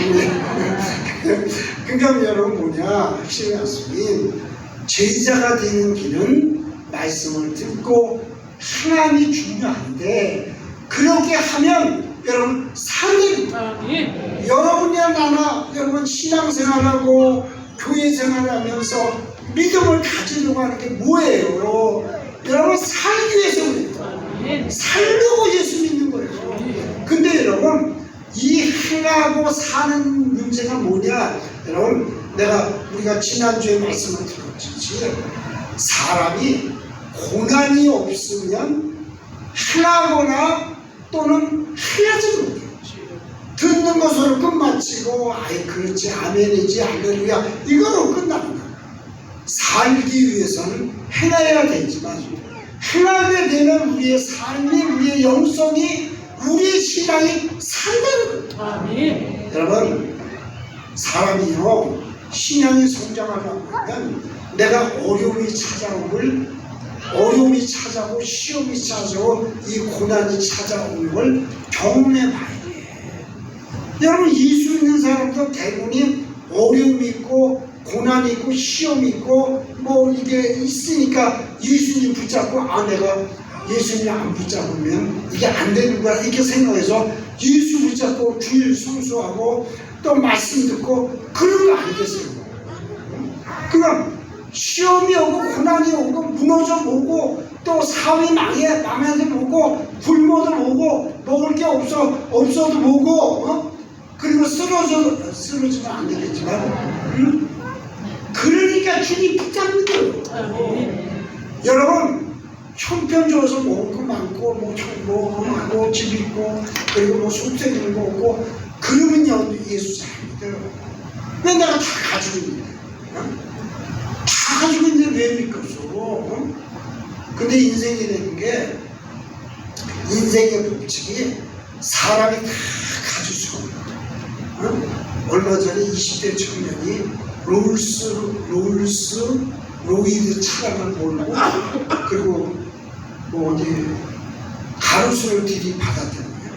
그러니까 여러분 뭐냐 핵심 말씀이 제자가 되는 길은 말씀을 듣고 행함이 중요한데 그렇게 하면 여러분 살립니다. 아멘. 여러분이나 나나 여러분 신앙생활하고 교회생활하면서 믿음을 가지려고 하는 게 뭐예요? 여러분 살기 위해서 그래요. 아멘. 살려고 예수 믿는 거예요. 근데 여러분 이 행하고 사는 문제가 뭐냐? 여러분 우리가 지난주에 말씀을 들었지 사람이 고난이 없으면 행하거나 또는 해야지 못해요. 듣는 것으로 끝마치고 아이 그렇지 아멘이지 할렐루야 이거로 끝나는 거예요. 살기 위해서는 행해야 되지만 행하게 되면 우리의 삶이 우리의 영성이 우리의 신앙이 산다는 거예요. 아멘. 여러분 사람이요 신앙이 성장하려고 하면 내가 어려움이 찾아오고 시험이 찾아오고 이 고난이 찾아오는 걸 경험해 봐야 돼. 여러분 예수 믿는 사람도 대부분이 어려움이 있고 고난이 있고 시험이 있고 뭐 이게 있으니까 예수님 붙잡고 내가 예수님 안 붙잡으면 이게 안 되는 거야 이렇게 생각해서 예수 붙잡고 주일 성수하고 또 말씀 듣고 그런 거 아니겠어요? 그럼 시험이 오고 고난이 오고 무너져 오고 또 사업이 망해도 오고 굶어도 오고 먹을 게 없어도 오고 그리고 쓰러지면 안 되겠지만 그러니까 주님 붙잡는 거예요. 아멘. 여러분 형편 줘서 먹을 거 많고 뭐 하고 집 있고 그리고 뭐 숙제 있는 거 없고 그러면요 예수 잘 믿어요. 왜 내가 다 가지고 있는데 다 가지고 있는데 왜 믿겠어? 근데 인생이라는 게 인생의 법칙이 사람이 다 가질 수가 없어요. 얼마 전에 20대 청년이 로이드 차량을 몰고 그리고 뭐 어디 가로수를 들이받았다는 거예요.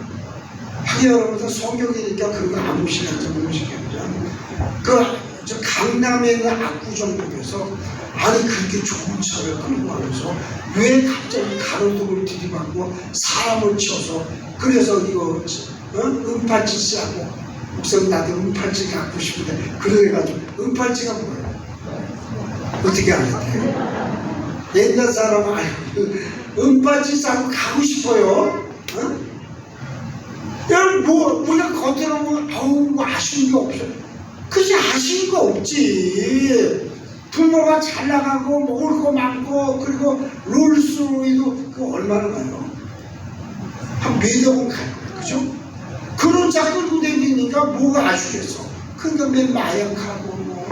하긴 여러분들 성경이니까 그거 안 보시는지 모르시겠죠. 저 강남에 있는 압구정역에서 아니 그렇게 좋은 차를 끌고 가면서 왜 갑자기 가로등을 들이받고 사람을 치어서 그래서 이거 은팔찌 씨하고 목사님 나도 은팔찌 갖고 싶은데 그래가지고 은팔찌가 뭐예요? 어떻게 알았대요? 옛날 사람은 은팔찌 싸고 가고 싶어요. 여러분 우리가 겉으로 보면 아쉬운 게 없어요. 그치 아쉬운 거 없지. 부모가 잘 나가고 먹을 거 많고 그리고 롤스로이도 그거 얼마나 가요? 한 몇억 원 가요. 그죠? 그런 차 끌고 다니니까 뭐가 아쉽겠어. 그러니까 맨 마약하고 뭐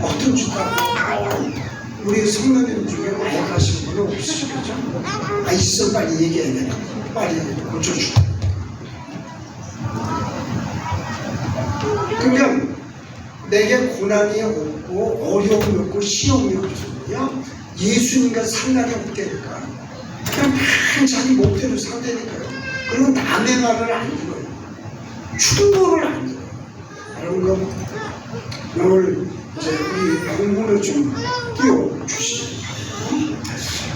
어떤 짓하고 우리 성도님 중에 마약하시는 분은 없으시겠죠? 있어 빨리 얘기해야 되나? 빨리 고쳐주라. 그러니까 내게 고난이 없고 어려움이 없고 시험이 없으면요 예수님과 상관이 없다니까 그냥 자기 목표를 산다니까요. 그리고 남의 말을 안 들어요. 충고를 안 들어요. 여러분 오늘 이제 우리 본문을 좀 띄워주시죠.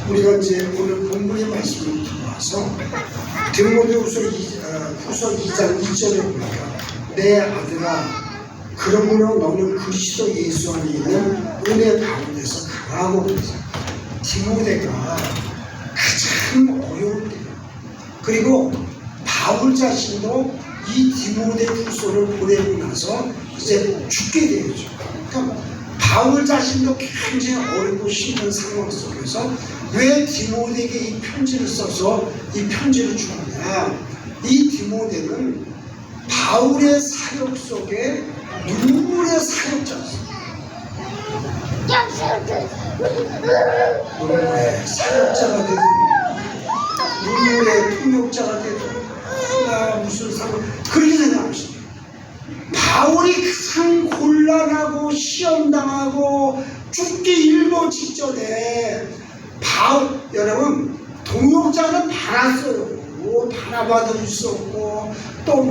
우리가 이제 오늘 본문의 말씀을 들어와서 디모데후서 2장 2절에 보니까 내 아들아 그러므로 너는 그리스도 예수 안에 있는 은혜 가운데서 강하고 그래서 디모데가 가장 어려울 때예요. 그리고 바울 자신도 이 디모데 후서를 보내고 나서 이제 죽게 되죠. 그러니까 바울 자신도 굉장히 어렵고 힘든 상황 속에서 왜 디모데에게 이 편지를 써서 이 편지를 주느냐. 이 디모데는 바울의 사역 속에 눈물의 사역자였어요. 눈물의 사역자가 되든 눈물의 통역자가 되든 나 무슨 상관 그렇게 생각하시죠. 바울이 가장 곤란하고 시험당하고 죽기 일보 직전에 여러분 동역자는 많았어요. 바나바도 있었고 또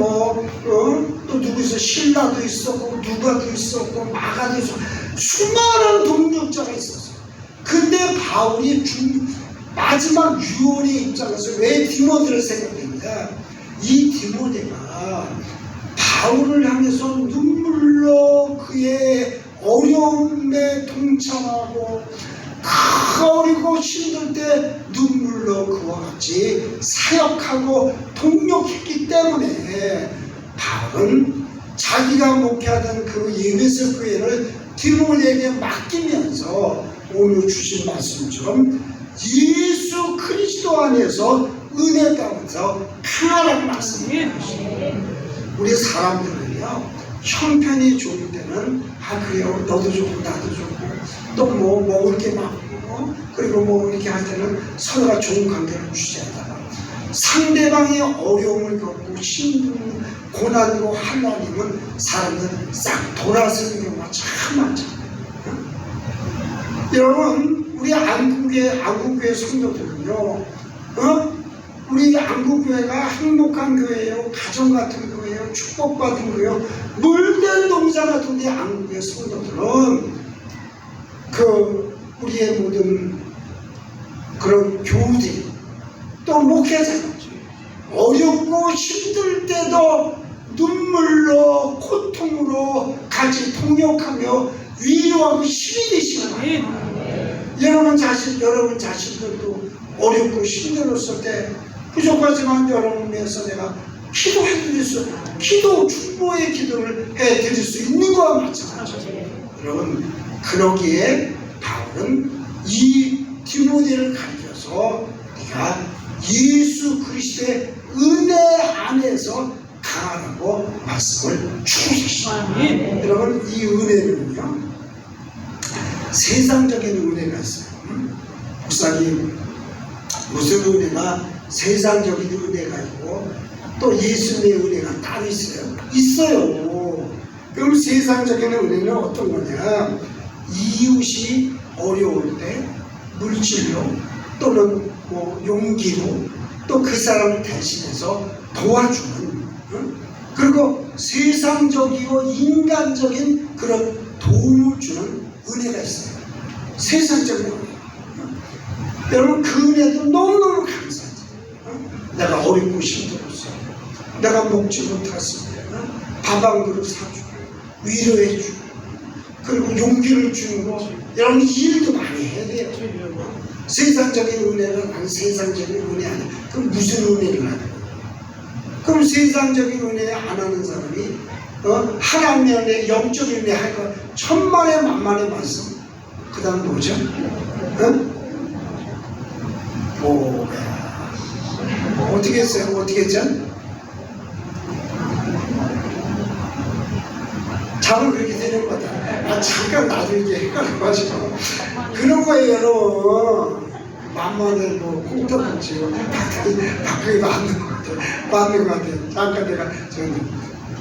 누구 있어 신라도 있었고 누가도 있었고 마가도 있었고 수많은 동역자가 있었어요. 근데 바울이 마지막 유언의 입장에서 왜 디모데를 생각했냐, 이 디모데가 바울을 향해서 눈물로 그의 어려움에 동참하고 어리고 힘들 때 눈물로 그와 같이 사역하고 동역했기 때문에 바울은 자기가 목회하던 그 에베소 교회를 디모데에게 맡기면서 오늘 주신 말씀처럼 예수 그리스도 안에서 은혜 가운데서 강하라는 말씀입니다. 우리 사람들은요, 형편이 좋을 때는 그래요, 너도 좋고 나도 좋고 또 뭐 먹을 게 많고 그리고 뭐 이렇게 할 때는 서로가 좋은 관계를 유지하다가 상대방의 어려움을 겪고 힘든 고난과 환난이면 사람들은 싹 돌아서는 경우가 참 많잖아요. 여러분, 우리 안국교회 성도들은요, 우리 안국교회가 행복한 교회예요, 가정 같은 교회예요, 축복받은 교회예요, 물된 동산 같은데 안국교회 성도들은 우리의 모든 그런 교우들이 또 목회자들 어렵고 힘들 때도 눈물로 고통으로 같이 통역하며 위로하고 힘이 되시는 거예요. 여러분 자신들도 어렵고 힘들었을 때 부족하지만 여러분을 위해서 내가 기도해드릴 수, 충보의 기도를 해드릴 수 있는 거와 마찬가지예요. 여러분, 그러기에 바울은 이 디모데를 가르쳐서 네가 예수 그리스도의 은혜 안에서 강하라고 말씀을 주고 계십니다. 여러분, 이 은혜는요, 세상적인 은혜가 있어요. 목사님, 무슨 은혜가 세상적인 은혜가 있고 또 예수님의 은혜가 따로 있어요? 있어요. 그럼 세상적인 은혜는 어떤 거냐? 이웃이 어려울 때 물질로 또는 뭐 용기로 또 그 사람을 대신해서 도와주는, 그리고 세상적이고 인간적인 그런 도움을 주는 은혜가 있어요. 세상적인 은혜. 여러분, 그 은혜도 너무너무 감사하죠. 내가 어렵고 힘들었어, 내가 먹지 못했을 때 밥 한 그릇 사주고 위로해주고 그리고 용기를 주는 거, 여러분 일도 많이 해야 돼요. 세상적인 은혜는 세상적인 은혜 아니야. 그럼 무슨 은혜를 하는 거야? 그럼 세상적인 은혜 안 하는 사람이 하나님의 은혜, 영적인 은혜 할 거 천만의 만만의 말씀. 그 다음 뭐죠? 어떻게 했어요? 어떻게 했죠? 잠을 그렇게 되는 거다. 잠깐 나도 이게 헷갈려가지고. 그런 거예요, 여러분. 만만해, 콩떡 치고, 밖에 맞는 것 같아. 잠깐 내가,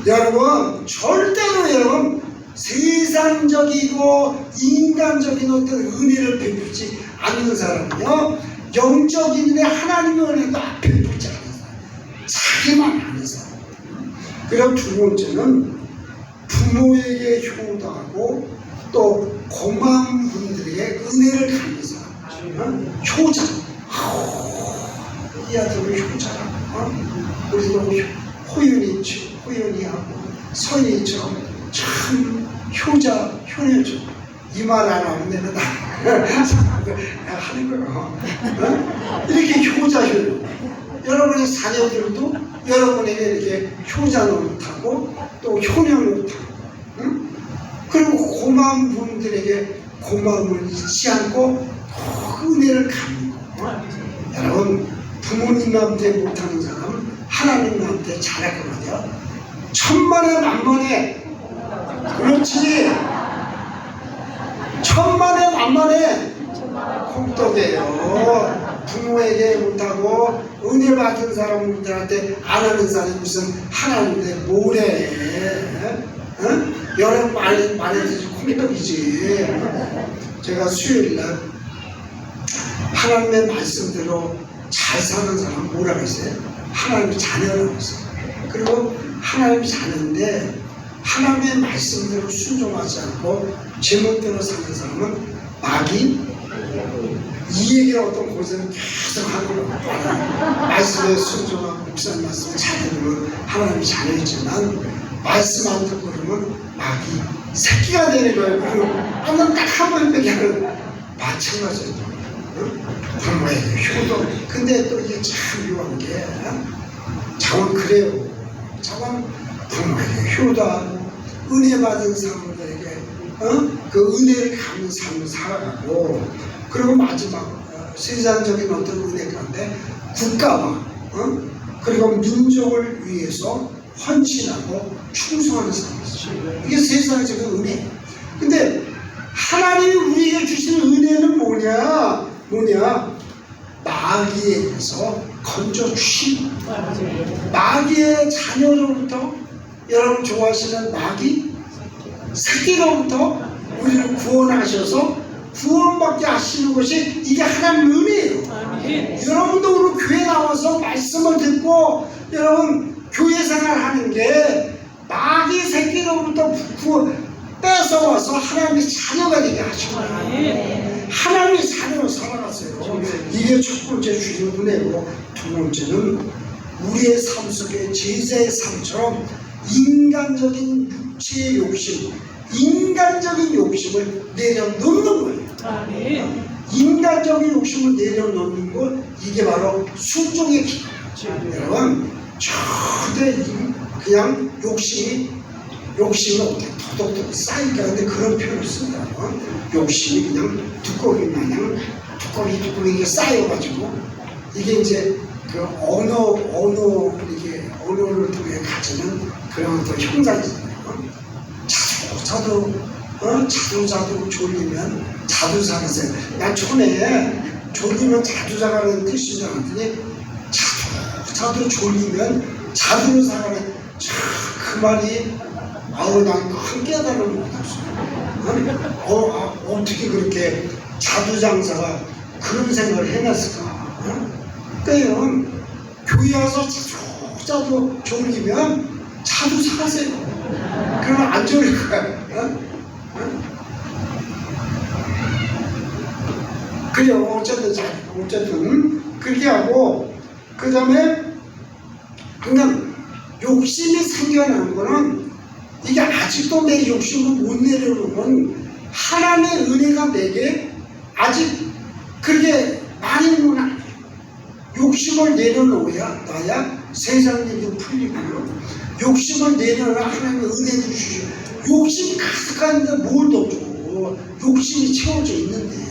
여러분, 절대로 여러분, 세상적이고 인간적인 어떤 은혜를 베풀지 않는 사람은요, 영적인 은혜, 하나님의 은혜도 베풀지 않는 사람. 자기만 아는 사람. 그리고 두 번째는 부모에게 효도하고 또 고마운 분들에게 은혜를 갚는 사람. 효자. 이 아들은 효자라고. 우리도 호연이하고 선이처럼 참 효녀죠. 이 말 안 하면 내가 하는 거예요. 이렇게 효자. 여러분의 자녀들도 여러분에게 이렇게 효자 노릇하고 또 효녀 노릇하고, 그리고 고마운 분들에게 고마움을 잊지 않고 은혜를 갚는 거. 여러분, 부모님한테 못하는 사람은 하나님한테 잘할 거거든요. 천만에 만만에, 그렇지, 천만에 만만에 콩떡이에요. 부모에게 못하고 은혜 받은 사람들한테 안 하는 사람이 무슨 하나님인데 뭐래? 응? 여러분 말해주지 콩떡이지. 제가 수요일날 하나님의 말씀대로 잘 사는 사람 뭐라고 했어요? 하나님의 자녀라고 했어요. 그리고 하나님의 자녀인데 하나님의 말씀대로 순종하지 않고 제멋대로 사는 사람은 마귀 이 얘기를 어떤 곳에는 계속 하는 거예요. 말씀에 순종하고 목사님 말씀을 잘 들으면 하나님의 자녀이지만 말씀 안 듣고 그러면 마귀 새끼가 되는 거예요. 그리고 한번 딱 한 번 얘기하는 마찬가지예요. 부모의 효도. 근데 또 이게 참 묘한 게 자원 그래요. 자원 부모에게 효도하고 은혜 받은 사람들에게 그 은혜를 갖는 삶을 살아가고, 그리고 마지막 세상적인 어떤 은혜 가운데 국가와 그리고 민족을 위해서 헌신하고 충성하는 삶이죠. 이게 세상적인 은혜예요. 근데 하나님이 우리에게 주시는 은혜는 뭐냐? 마귀에게서 건져주심. 마귀의 자녀로부터, 여러분 좋아하시는 마귀 새끼로부터 우리를 구원하셔서 구원받게 하시는 것이 이게 하나님 은혜예요. 여러분도 오늘 교회 나와서 말씀을 듣고 여러분 교회 생활하는 게 마귀 새끼로부터 뺏어와서 하나님의 자녀가 되게 하신 거예요. 하나님의 자녀로 살아가세요. 이게 첫 번째 주신 은혜고, 두 번째는 우리의 삶 속에 제자의 삶처럼 인간적인 육체의 욕심, 인간적인 욕심을 내려놓는 거예요. 인간적인 욕심을 내려놓는 것, 이게 바로 순종의 길. 여러분 절대 그냥 욕심이 어떻게 터덕터덕 쌓이니까 근데 그런 표현을 씁니다. 욕심이 그냥 두꺼비 마냥 두꺼비 쌓여가지고 이게 이제 그 언어를 통해 가지는 그런 어떤 형상이잖아요. 자도 졸리면 자두사가세요. 난 처음에 졸리면 자두사가라는 뜻인 줄 알았더니 자도 졸리면 자두를 사가는 그 말이 난 큰 깨달음을 얻었어요. 어떻게 그렇게 자두장사가 그런 생각을 해놨을까? 그러니까 교회 와서 자도 졸리면 자두 사가세요. 그러면 안 졸릴 거야. 그래요. 어쨌든 그렇게 하고, 그 다음에 그냥 욕심이 생겨나는 거는 이게 아직도 내 욕심을 못 내려놓으면 하나님의 은혜가 내게 아직 그렇게 많이 있는 건 아니에요. 욕심을 내려놓아야 세상 일도 풀리고요. 욕심을 내려놔야 하나님의 은혜도 주시고, 욕심이 가득한데 뭘 더 줘? 욕심이 채워져 있는데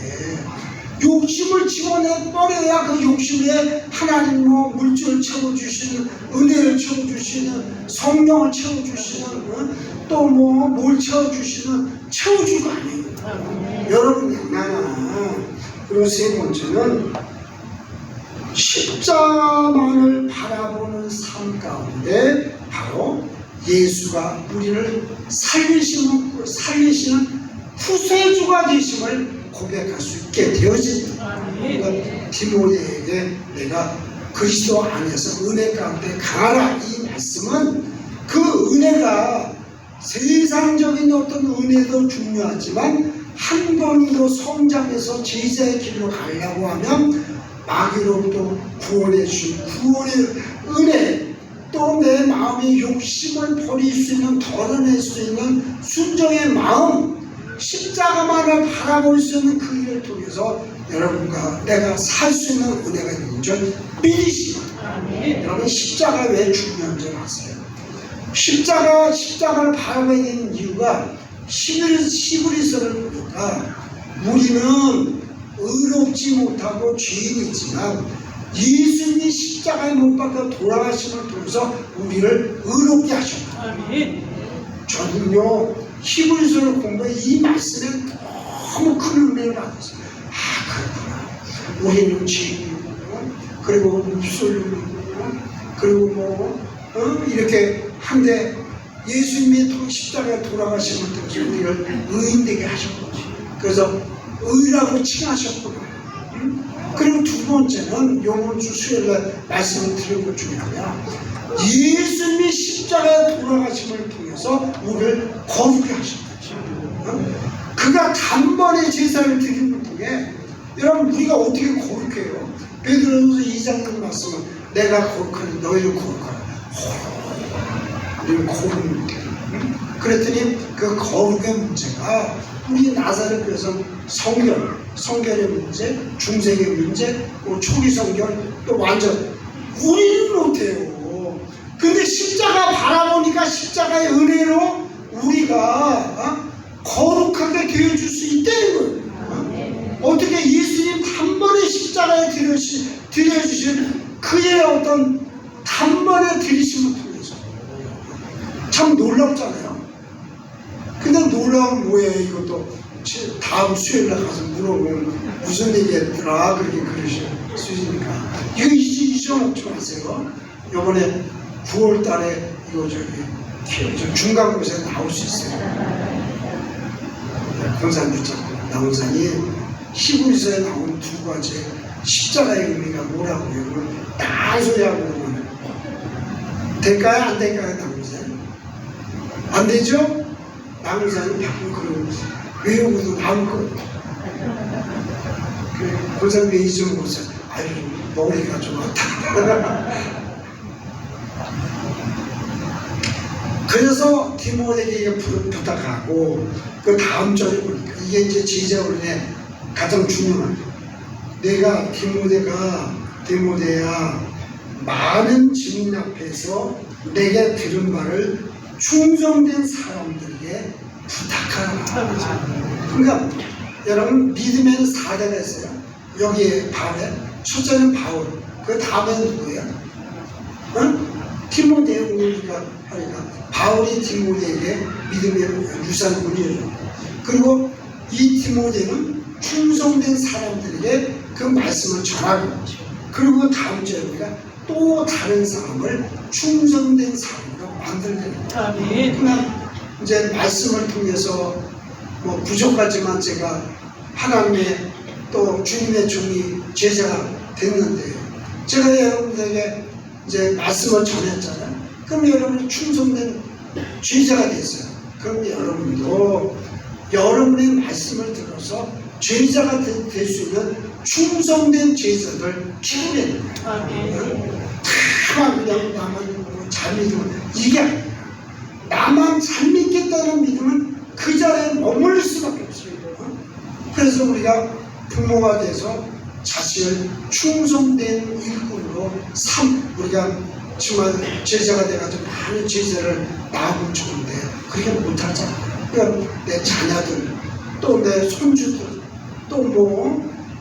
욕심을 집어내 버려야 그 욕심에 하나님 물질을 채워주시는, 은혜를 채워주시는, 성령을 채워주시는, 또 뭘 채워주시는, 채워줄 거 아니에요. 여러분 나나. 그리고 세 번째는 십자만을 바라보는 삶 가운데 바로 예수가 우리를 살리시는 구세주가 되심을 고백할 수 있게 되어집니다. 그러니까 디모데에게 내가 그리스도 안에서 은혜 가운데 강하라, 이 말씀은 그 은혜가 세상적인 어떤 은혜도 중요하지만 한 번도 성장해서 제자의 길로 가려고 하면 마귀로부터 구원해 주신 구원의 은혜, 또 내 마음의 욕심을 버릴 수 있는, 덜어낼 수 있는 순종의 마음, 십자가만을 바라볼 수 있는 그 일을 통해서 여러분과 내가 살 수 있는 은혜가 있는 줄 믿으시라. 여러분 십자가 왜 중요한지 아세요? 십자가를 바라봐야 되는 이유가 히브리서를 보니까 우리는 의롭지 못하고 죄인이지만 예수님이 십자가에 못 박혀 돌아가심을 통해서 우리를 의롭게 하셨다. 아멘. 저는요 히브리서를 공부해 이 말씀에 너무 큰 은혜를 받았어요. 아 그렇구나. 우리는 죄인이고 그리고 묵술이고 그리고 이렇게 한데 예수님이 십자가에 돌아가심을 통해서 우리를 의인되게 하셨거든요. 그래서 의라고 칭하셨구나. 그리고 두 번째는 이번 주 수요일날 말씀을 드린 것 중에 하나가 예수님이 십자가에 돌아가심을 통해서 우리를 거룩하게 하셨다. 그가 단번에 제사를 드림을 통해 여러분 우리가 어떻게 거룩해요? 베드로전서 2장 말씀은 내가 거룩하니 너희를 거룩하라. 우리는 거룩해. 그랬더니 그 거룩의 문제가 우리 나사렛 교회에서 성결의 문제, 중생의 문제, 초기 성결, 또 완전 우리는 못해요. 근데 십자가 바라보니까 십자가의 은혜로 우리가 거룩하게 되어줄 수 있다는 거예요. 어떻게 예수님 단번에 십자가에 드려주신 그의 어떤 단번에 드리심을 통해서 참 놀랍잖아요. 근데 놀라운 뭐예요? 이것도 다음 수요일날 가서 물어보면 무슨 얘기했더라 그렇게 그러실 수 있으니까 이거 잊어먹지 마세요. 이번에 9월달에 이거 저기 중간고사에 나올 수 있어요. 권사님들 나온사님 히브리서에 나온 두 가지 십자가의 의미가 뭐라고요? 그걸 딴소리하고 그러면 될까요? 안 될까요? 나온사님 안 되죠? 나온사님 바꾸면 그러고 외우고도 나올 거. 그 권사님이 잊어먹었어요. 아유 머리가 좀 왔다. 그래서 디모데에게 부탁하고 그 다음 절에 보니까 이게 이제 제자훈련의 가장 중요한 내가 디모데야 많은 증인 앞에서 내게 들은 말을 충성된 사람들에게 부탁하라. 그러니까 여러분 믿음에는 4대가 있어요. 여기에 바울에 첫째는 바울, 그 다음에는 누구예요? 디모데 우리가 하니까 바울이 디모데에게 믿음의 유산군이에요. 그리고 이 디모데는 충성된 사람들에게 그 말씀을 전하고 그리고 다음 주에 우리가 또 다른 사람을 충성된 사람으로 만들게 됩니다. 그러면 이제 말씀을 통해서 뭐 부족하지만 제가 하나님의 또 주님의 종이 제자가 됐는데 제가 여러분들에게 이제 말씀을 전했잖아요. 그럼 여러분이 충성된 제자가 됐어요. 그럼 여러분도 여러분의 말씀을 들어서 제자가 될 수 있는 충성된 제자들 키우게 됩니다. 다만 그냥 나만 잘 믿으면 이게 아니에요. 나만 잘 믿겠다는 믿음은 그 자리에 머물릴 수밖에 없어요. 그래서 우리가 부모가 돼서 자신을 충성된 일꾼으로 우리가 정말 제자가 돼가지고 많은 제자를 낳으면 좋은데 그렇게 못하잖아요. 그러니까 내 자녀들 또 내 손주들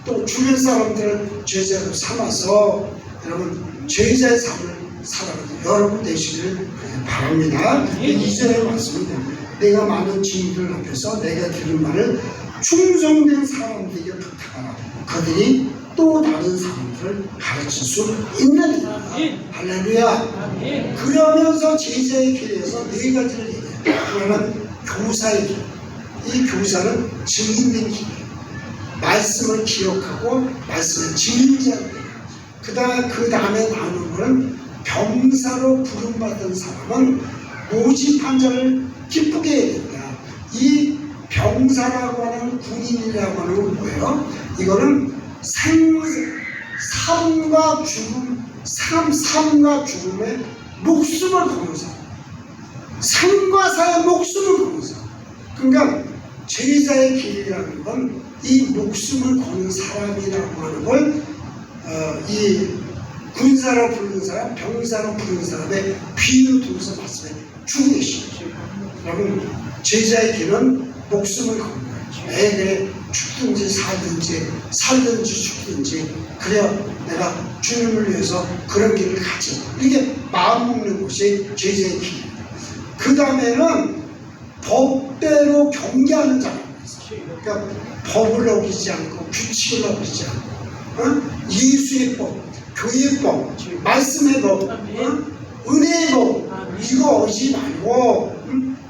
또 주변 사람들을 제자로 삼아서 여러분 제자의 삶을 살아가는 여러분 되시기를 바랍니다. 이전에 말씀입니다. 내가 많은 지인들 앞에서 내가 들은 말을 충성된 사람들에게 부탁하라. 그들이 또 다른 사람들을 가르칠 수 있느니라. 할렐루야. 그러면서 제자의 길에서 네 가지를 얘기해요. 그러면 교사의 길. 이 교사는 증인된 길이에요. 말씀을 기억하고 말씀을 증인자는 그 다음에 나오는 것은 병사로 부름받은 사람은 모집한 자를 기쁘게 해야 된다. 이 병사라고 하는 군인이라고 하는 건 뭐예요? 이거는 삶과 죽음의 목숨을 거는 사람. 삶과 사의 목숨을 거는 사람. 그러니까 제자의 길이라는 건 이 목숨을 거는 사람이라고 하는 걸 이 군사로 부르는 사람, 병사로 부르는 사람의 비유를 통해서 말씀해 주고 계십니다. 여러분 제자의 길은 목숨을 거는 거예요. 그래 죽든지 살든지 죽든지 그래야 내가 주님을 위해서 그런 길을 가지. 이게 마음 먹는 것이 제자의 길이에요. 그 다음에는 법대로 경계하는 자가 있어요. 그러니까 법을 어기지 않고 규칙을 어기지 않고 예수의 법, 교회의 법, 말씀의 법, 은혜의 법 이거 어기지 말고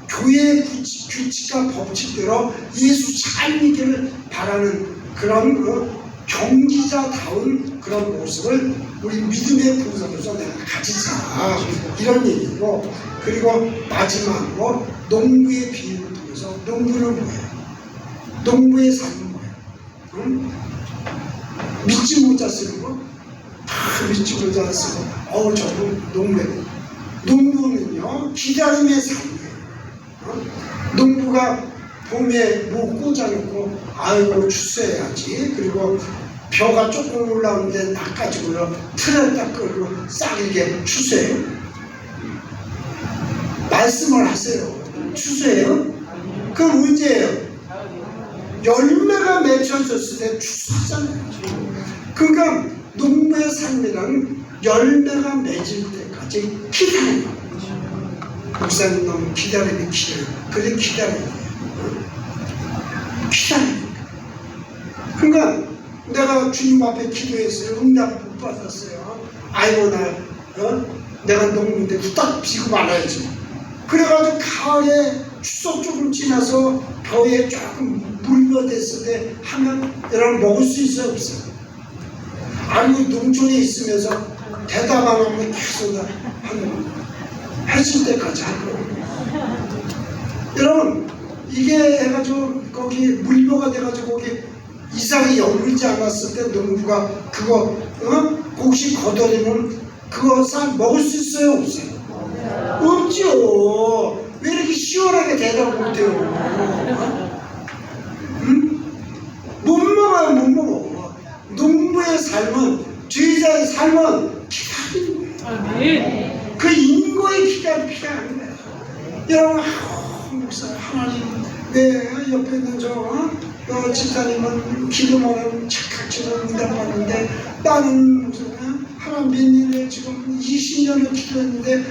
교회의 규칙과 법칙대로 예수 잘 믿기를 바라는 그런 경기자다운 그런 모습을 우리 믿음의 분석으로서 내가 가지자 이런 얘기고, 그리고 마지막으로 농부의 비유를 통해서 농부는 뭐예요? 농부의 삶은 뭐예요? 믿지 못자 쓰는 거? 다 믿지 못자 쓰고 저는 농부예요. 농부는요 기다림의 삶이에요. 농부가 봄에 뭐 꽂아놓고 아이고 추수해야지, 그리고 벼가 조금 올라오는데 낚아지고요 틀을 딱 끌고 싹이게 추수해요? 말씀을 하세요. 추수해요? 그럼 언제예요? 열매가 맺혀졌을 때 추수하잖아요. 그러니까 농부의 삶이란 열매가 맺을 때까지 기다려요. 목사님 너무 기다리면 기다려요. 그래 기다려요. 기다려요. 그러니까 내가 주님 앞에 기도했어요. 응답 못 받았어요. 아이고 내가 농부인데 후딱 비고 말아야지. 그래가지고 가을에 추석 조금 지나서 벼에 조금 물벼댔을 때 하면 여러분 먹을 수 있어요 없어요? 아니 농촌에 있으면서 대답 안 하면 계속 한 해질 때까지 할 거예요. 여러분 이게 해가지고 거기 물벼가 돼가지고 거기 이상이 여물지 않았을 때 농부가 그거 혹시 걷어내면 그거 쌀 먹을 수 있어요 없어요? 없죠. 왜 이렇게 시원하게 대답을 못해요? 못 먹어요. 못 먹어. 농부의 삶은, 제자의 삶은 기다리는 거예요. 그 인고의 기다림이 필요한 거예요. 여러분 목사 하나님 왜 옆에 있는 저 집사님은 기도만 하면 착각처럼 응답하는데 나는 하나님 믿는 지금 20년을 기도했는데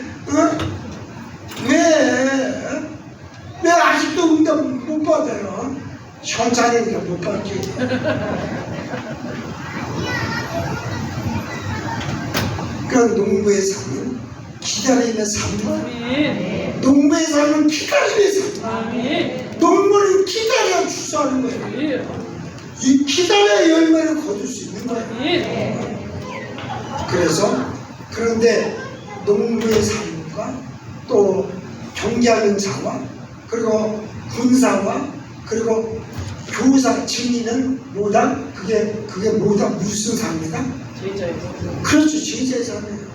왜 아직도 응답 못 받아요? 현자니까 못 받지. 그러니까 농부의 삶은 기다림의 삶이에요. 농부의 삶은 기다림의 삶이에요. 농부는 기다려야 추수하는 거예요. 이 기다려야 열매를 거둘 수 있는 거예요. 그런데 농부의 삶과 또 경계하는 자와 그리고 군사와 그리고 교사 증인은 뭐다? 그게 뭐다? 무슨 삶이다? 제자의 삶. 그렇죠. 제자의 삶이에요.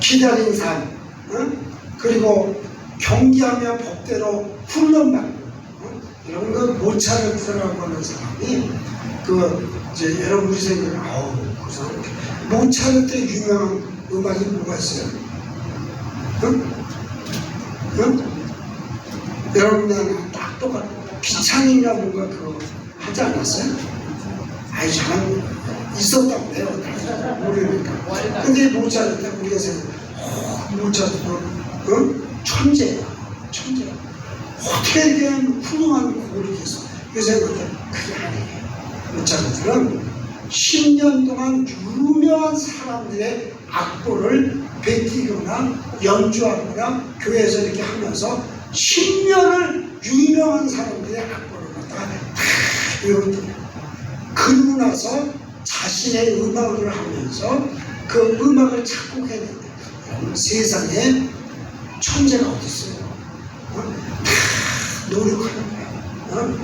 기다린 삶, 그리고 경계하며 법대로 훈련받고 이런 거 모차를 들어가고 하는 사람이 이제 여러분이 생각하면 그 사람 모차르 때 유명한 음악이 뭐가 있어요? 여러분들은 딱 똑같아. 비창인가 뭔가 그거 하지 않았어요? 아이 참 있었다고 해요. 모르니까. 근데 모차르 때 우리가 생각해 모차르도 천재야. 어떻게 이렇게 훌륭한 곡을 했어? 그래서 그게 아니에요. 모차르트는 10년 동안 유명한 사람들의 악보를 베끼거나 연주하거나 교회에서 이렇게 하면서 10년을 유명한 사람들의 악보를 갖다가 다 외웠대요. 그러고 나서 자신의 음악을 하면서 그 음악을 작곡해냈대요. 세상에 천재가 어디 있어요? 다 노력하는 거예요.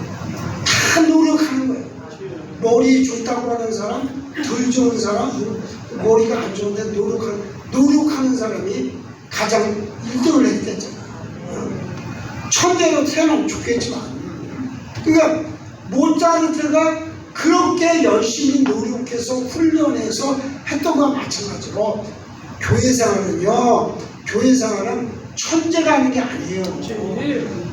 다 노력하는 거예요. 머리 좋다고 하는 사람, 덜 좋은 사람, 머리가 안 좋은데 노력하는 사람이 가장 1등을 했댔잖아. 천재로 태어나면 좋겠지만. 그러니까 모차르트가 그렇게 열심히 노력해서 훈련해서 했던 것과 마찬가지로 교회 생활은 천재가 하는 게 아니에요.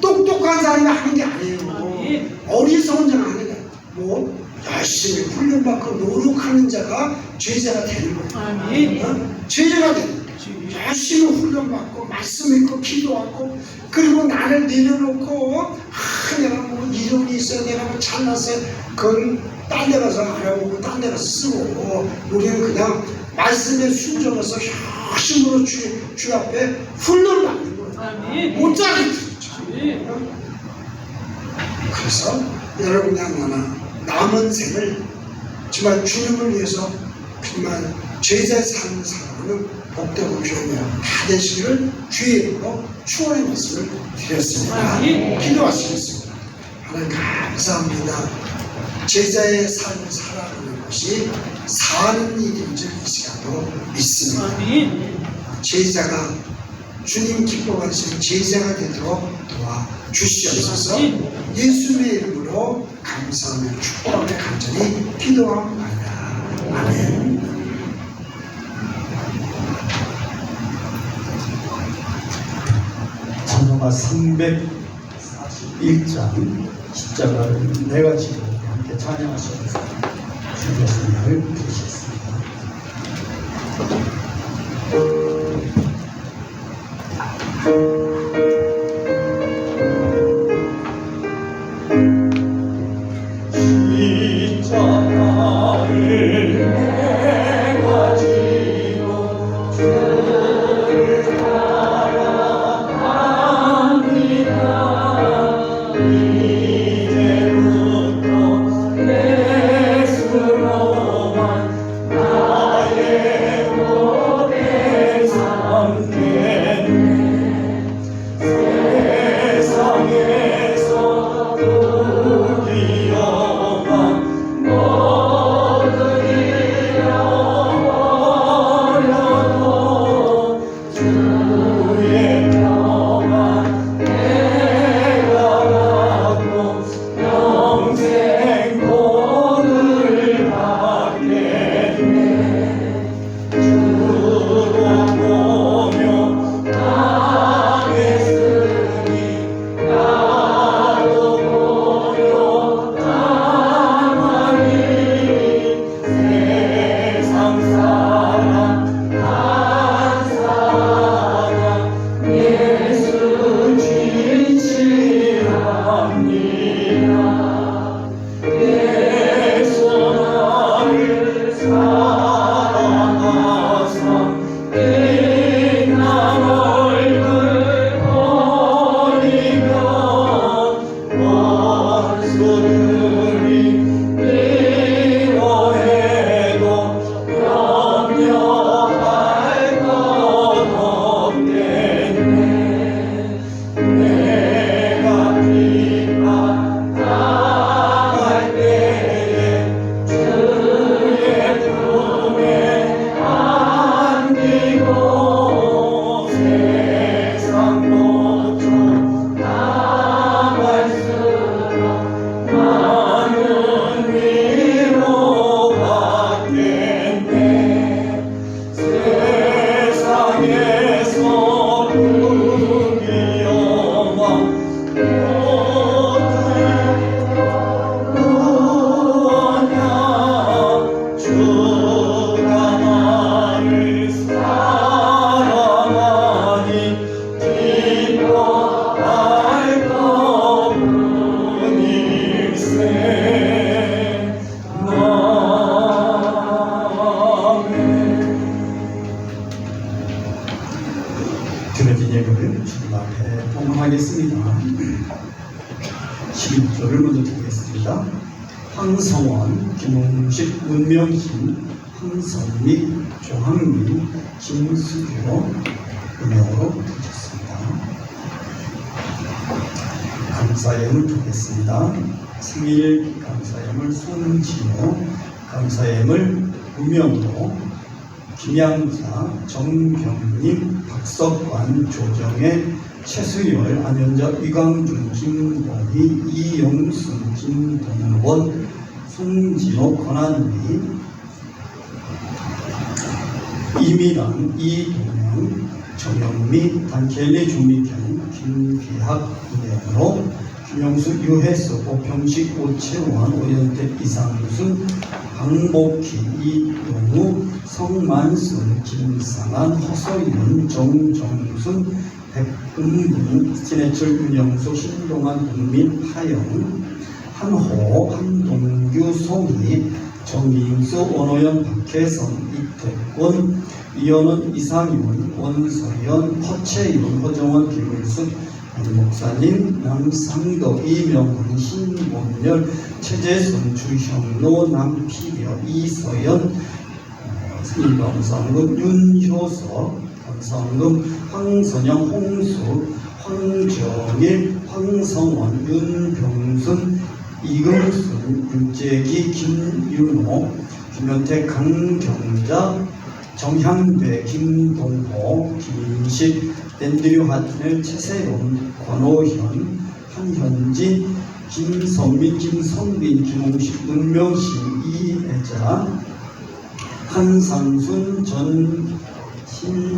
똑똑한 사람이 하는 게 아니에요. 아멘. 어리석은 자가 아니라 뭐 열심히 훈련받고 노력하는 자가 제자가 되는 거예요. 아멘. 제자가 되는 거예요. 열심히 훈련받고 말씀 읽고 기도하고 그리고 나를 내려놓고 내가 뭐 이론이 있어요, 내가 뭐 잘났어요, 그건 딴 데 가서 알아보고 딴 데 가서 쓰고 우리는 그냥 말씀에 순종해서 열심으로 주 앞에 훈련받는 거예요. 아멘. 못자리 아멘. 그래서 여러분이나 나나 남은 생을 정말 주님을 위해서 정말 제자 사는 사람은 복되고 귀하며 다 되시기를 주의 이름으로 축원의 말씀을 드렸습니다. 기도하시겠습니다. 하나님 감사합니다. 제자의 삶을 살아가는 것이 사는 일인 줄 이 시간도 믿습니다. 아멘. 제자가 주님 기뻐하시는 제자가 되도록 도와주시옵소서. 예수님의 이름으로 감사하며 축복하며 간절히 기도합니다. 아멘. 찬송가 341장 십자가를 내가 지고 함께 찬양하시면서 주의 말씀을 드리겠습니다. 십자가를 내가 지고 주를 따라갑니다. 이제부터 예수로만 나의 모든 삼겠네. 세상에서 두기어만 모든 잃어버려도 주의 평안 내가 받고 영생 복을 받겠네. 주로 보며 당했으니 나도 보여 당하니 세상 사랑 한 사랑 예수 지지합니다. 예수 나를 사랑하사 빛난 얼굴 버리며 원수들이 미워해도 염려할 것 없겠네. 내가 빛만 나갈 때에 주의 품에 안기고 세상 모두 나갈수록 많은 위로받겠네. 세상에서 부귀영화 구원하냐 주가 나를 사랑하니 기뻐할 것뿐일세. 아멘. 드려진 예물을 주님 앞에 봉헌하겠습니다. 11조를 먼저 드리겠습니다. 황성원, 김홍식, 문명희, 황선미, 조항민, 김수교 은혜로 드리겠습니다. 감사예물 드리겠습니다. 생일 감사예물 손진호, 감사예물 우명도, 김양사, 정경림, 박석관, 조정혜, 최수열, 안현자, 이광준, 김동희, 이영순, 김동원, 송진호, 권한미, 이미란, 이동영, 정영미, 단켈리, 조미경, 김기학, 은혜로 김영수, 유혜수, 오평식, 오채원, 오연택, 이상순, 황복희, 이용우, 성만순, 김상한, 허소윤, 정정순, 백은붕, 진해철, 윤영수, 신동환, 국민, 하영, 한호, 한동규, 송희, 정민수, 원호연, 박혜선, 이태권, 이현은, 이상윤, 원서연, 허채윤, 허정원, 김일순, 목사님, 남상덕, 이명훈, 신본열, 최재순, 주형로, 남피려, 이서연, 성범상금, 윤효석, 강성금, 황선영, 홍수, 황정일, 황성원, 윤병순, 이금순, 윤재기, 김윤호, 김현태, 강경자, 정향배, 김동호, 김인식, 댄드류 하트넬, 최세롬, 권호현, 한현진, 김선민, 김성빈, 김홍식, 문명신, 이혜자, 한상순, 전신주,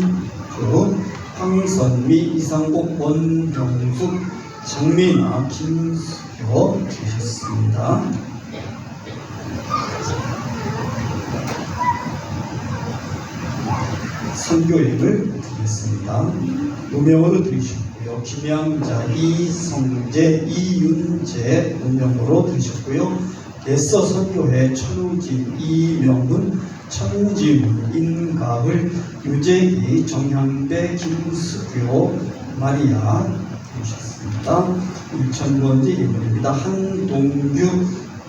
황선미, 이상복, 원병숙, 장민아, 김수교 주셨습니다. 선교임을 드리겠습니다. 무명으로 드리셨고요. 김양자, 이성재, 이윤재 무명으로 드리셨고요. 예서 선교회 천우진, 이명훈, 천지훈, 인가을, 유재희, 정향배, 김수교, 마리아 드리셨습니다. 1,000번지 인물입니다. 한동규,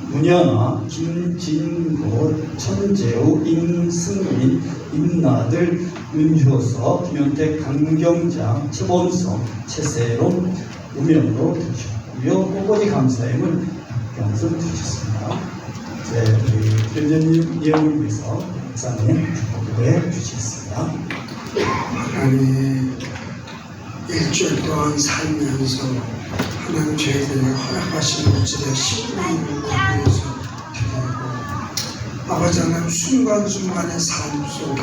문현아, 김진고, 천재우, 임승민, 임나들, 윤효석, 김현택, 강경장, 최범성, 최세롬, 무명으로 드리셨고요. 꽃꽂이 감사임을 박경선 드리셨습니다. 네, 우리 변전님 예언을 위해서 목사님 축복해 주시겠습니다. 하나님 일주일 동안 살면서 하나님 저희들에게 허락하신 것들의 신뢰를 위해서 드리고 아버지 하나님 순간순간의 삶 속에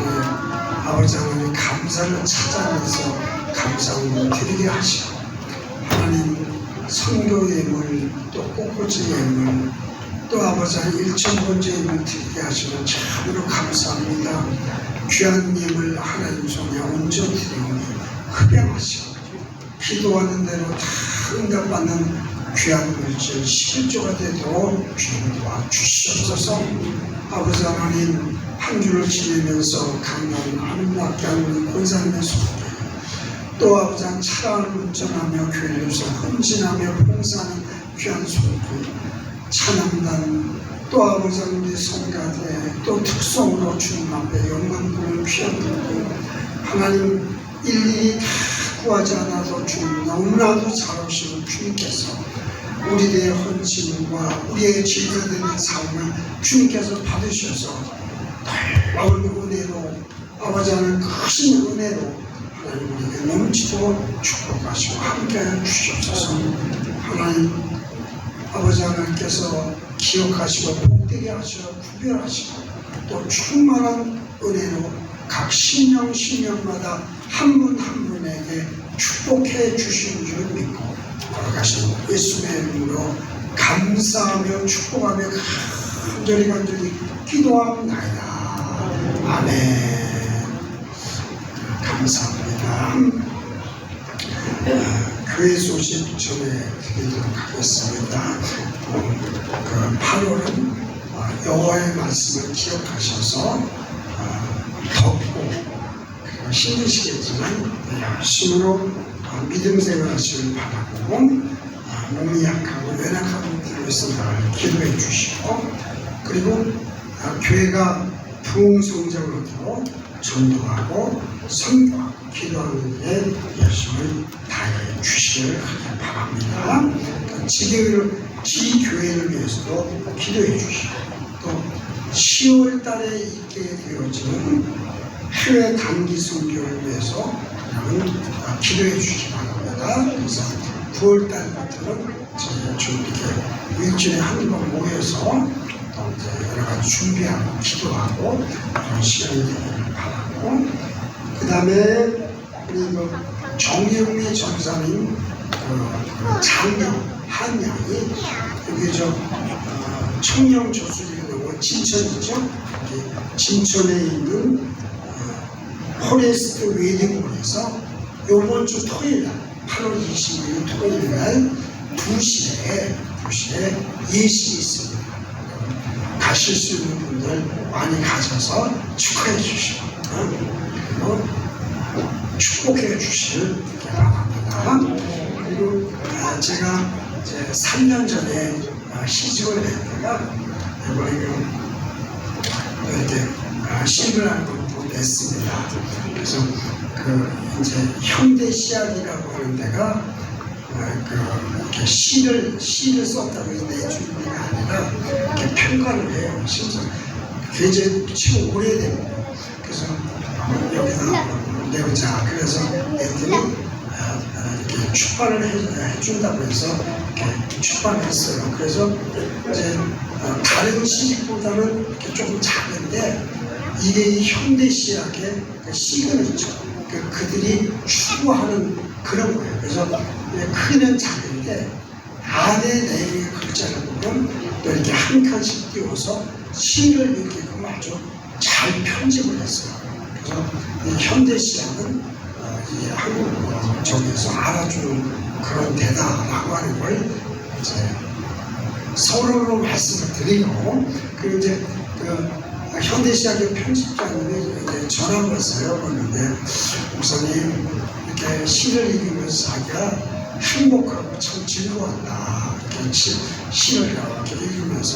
아버지 하나님 감사를 찾아내서 감사를 드리게 하시고 하나님 선교 예물 또 꽃꽂이 예물 또 아버지 하나님 1,000번째 예물 드리게 하시고 참으로 감사합니다. 귀한 예물 하나님 손에 얹어드리오니 흡양하시고 기도하는 대로 다 응답받는 귀한 물질 11조가 되도록 주님 도와주시옵소서. 아버지 하나님 한 주를 지내면서 강남 아름답게 권사님의 손에 또 아버지 하나님 차량을 운전하며 교회에서 헌신하며 봉사하는 귀한 손길 찬양단 또 아버지 하나님의 성가대 또 특성으로 주님 앞에 영광을 피하고 하나님 일일이 다 구하지 않아도 주님 너무나도 잘 오시는 주님께서 우리의 헌신과 우리의 죄가 되는 삶을 주님께서 받으셔서 놀라운 은혜로 아버지 하나님 크신 은혜로 하나님 우리에게 넘치도록 축복하시고 함께하여 주시옵소서. 하나님 아버지 하나님께서 기억하시고 복되게 하시고 구별하시고 또 충만한 은혜로 각 신령마다 한 분 한 분에게 축복해 주시는 줄 믿고 걸어가신 예수의 이름으로 감사하며 축복하며 간절히 기도합니다. 아멘. 감사합니다. 교회 소식 전해드리도록 하겠습니다. 그 8월은 여호와의 말씀을 기억하셔서 덥고 힘드시겠지만 열심으로 믿음 생활하시길 바라고 몸이 약하고 연약한 분들을 생각을 기도해 주시고 그리고 교회가 부흥성장을 하도록 전도하고 선교하고 기도하는 데 열심을 다해 주시길 바랍니다. 지교회를 위해서도 기도해 주시고 또 10월 달에 있게 되어지는 해외 단기 선교를 위해서 기도해 주시기 바랍니다. 그래서 9월 달부터는 저희가 좀 이렇게 일주일에 한 번 모여서 또 이제 여러 가지 준비하고 기도하고 그런 시간이 되기를 바라고 그 다음에 우리 정혜웅의 전사님 장명 한양이 여기 청령 조수리로 진천이죠. 진천에 있는 포레스트 웨딩홀에서 이번 주 토요일 8월 22일 토요일 날 2시에 예식이 있습니다. 가실 수 있는 분들 많이 가셔서 축하해 주시고 그리고 축복해 주시길 바랍니다. 그리고 제가 이제 3년 전에 시집을 냈다가 이번에 이렇게 시집을 냈습니다. 그래서 이제 현대시학이라고 하는 데가 이렇게 시를 썼다고 해서 내주는 데가 아니라 이렇게 평가를 해요. 심지어 굉장히 지금 오래됩니다. 그래서 여기다 내보자. 그래서 애들이 이렇게 출판을 해준다고 해서 이렇게 출판했어요. 그래서 이제 다른 시집보다는 이렇게 조금 작은데 이게 이 현대시학의 시그니처. 그들이 추구하는 그런 거예요. 그래서 크기는 작은데 안에 내용의 글자를 보면 또 이렇게 한 칸씩 띄워서 시를 이렇게 아주 잘 편집을 했어요. 그래서 이 현대시학은 이 한국 쪽에서 알아주는 그런 데다라고 하는 걸 이제 서로로 말씀을 드리고 그리고 이제 현대시학의 편집자님이 전화를 왔어요. 그런데 목사님 이렇게 시를 읽으면서 자기가 행복하고 참 즐거웠다. 이렇게 시를 이렇게 읽으면서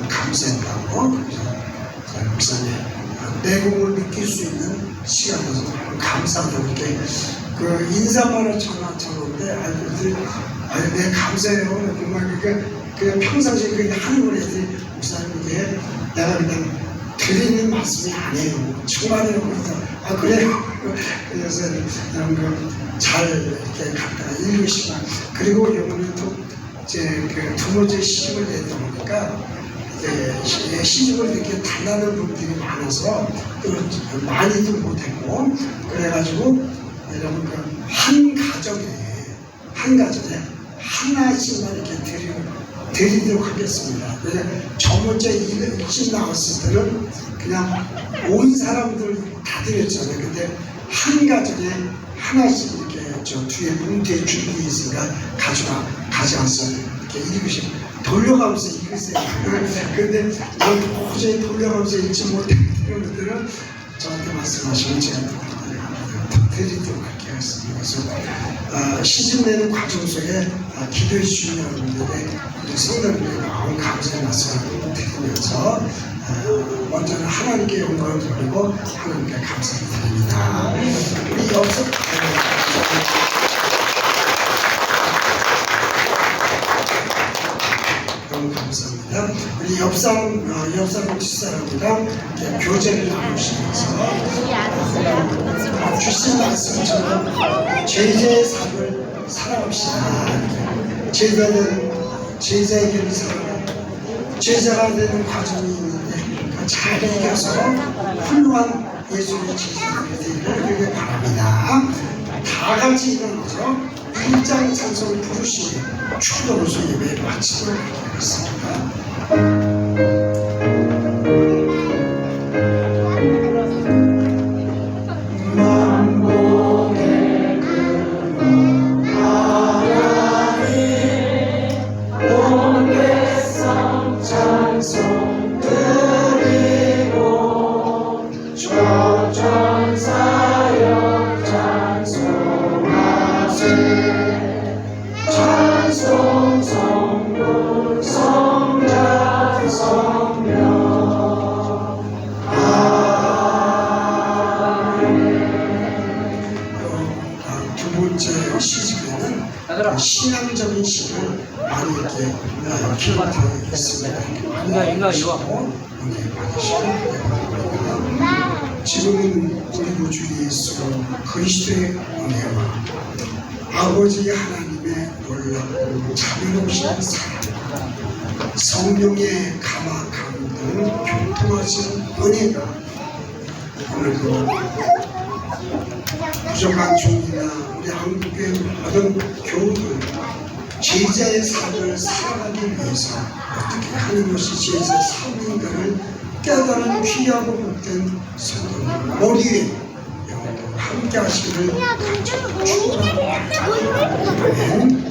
감사했다고. 그래서 목사님 내공을 느낄 수 있는 시간이어서 감사하다고 이렇게 인사말을 전화쳤는데 아니 네 감사해요. 정말 그냥 평상시에 그렇게 하는 걸 애들이 목사님 이게 내가 그냥 드리는 말씀이 아니에요. 정말요. 그래서 그래요. 그래서 잘 이렇게 갖다가 읽으시고 그리고 이번에 또 이제 두 번째 시집을 내다 보니까 시집을 이렇게 달라는 분들이 많아서 또 많이도 못했고 그래가지고 여러분 한 가정에 하나씩만 이렇게 드리도록 하겠습니다. 저 번째 일집 나왔을 때는 그냥 온 사람들 다 드렸잖아요. 근데 한 가정에 하나씩 이렇게 저 뒤에 문제 준비 있으니까 가져와서 이렇게 읽으시고 돌려가면서 읽으세요. 근데 도저히 돌려가면서 읽지 못하는 분들은 저한테 말씀하시면 제가 드리도록 할게요. 그래서 시집 내는 과정 속에 기도해 주시는 여러분들의 성도님들의 마음 감사의 말씀을 드리면서 먼저는 하나님께 영광을 돌리고 하나님께 감사를 드립니다. 우리 여기서 너무 감사합니다. 우리 옆사람 집사람이랑 교제를 나누시면서 주신 말씀처럼 제자의 삶을 살아갑시다. 제자의 길을 살아가고 제자가 되는 과정이 있는데 잘 이겨서 훌륭한 예수의 제자들이 되기를 바랍니다. 다 같이 일어나서 일장 찬송을 부르시고 축도로서 예배를 마치도록 하겠습니다. 신앙적인 시를 많이 이렇게 기록되어 있습니다. 이거 지금은 우리 구주 예수 그리스도의 은혜와 아버지 하나님의 놀랍고 자비로우신 사랑 성령의 감화감 등 교통하신 은혜가 오늘도 부족한 종이나 우리 한국의 모든 교우들 제자의 삶을 살아가기 위해서 어떻게 하는 것이 제자의 삶인가를 깨달은 귀하고 복된 성도님 머리에 영원히 함께 하시기를 축원합니다. 아멘.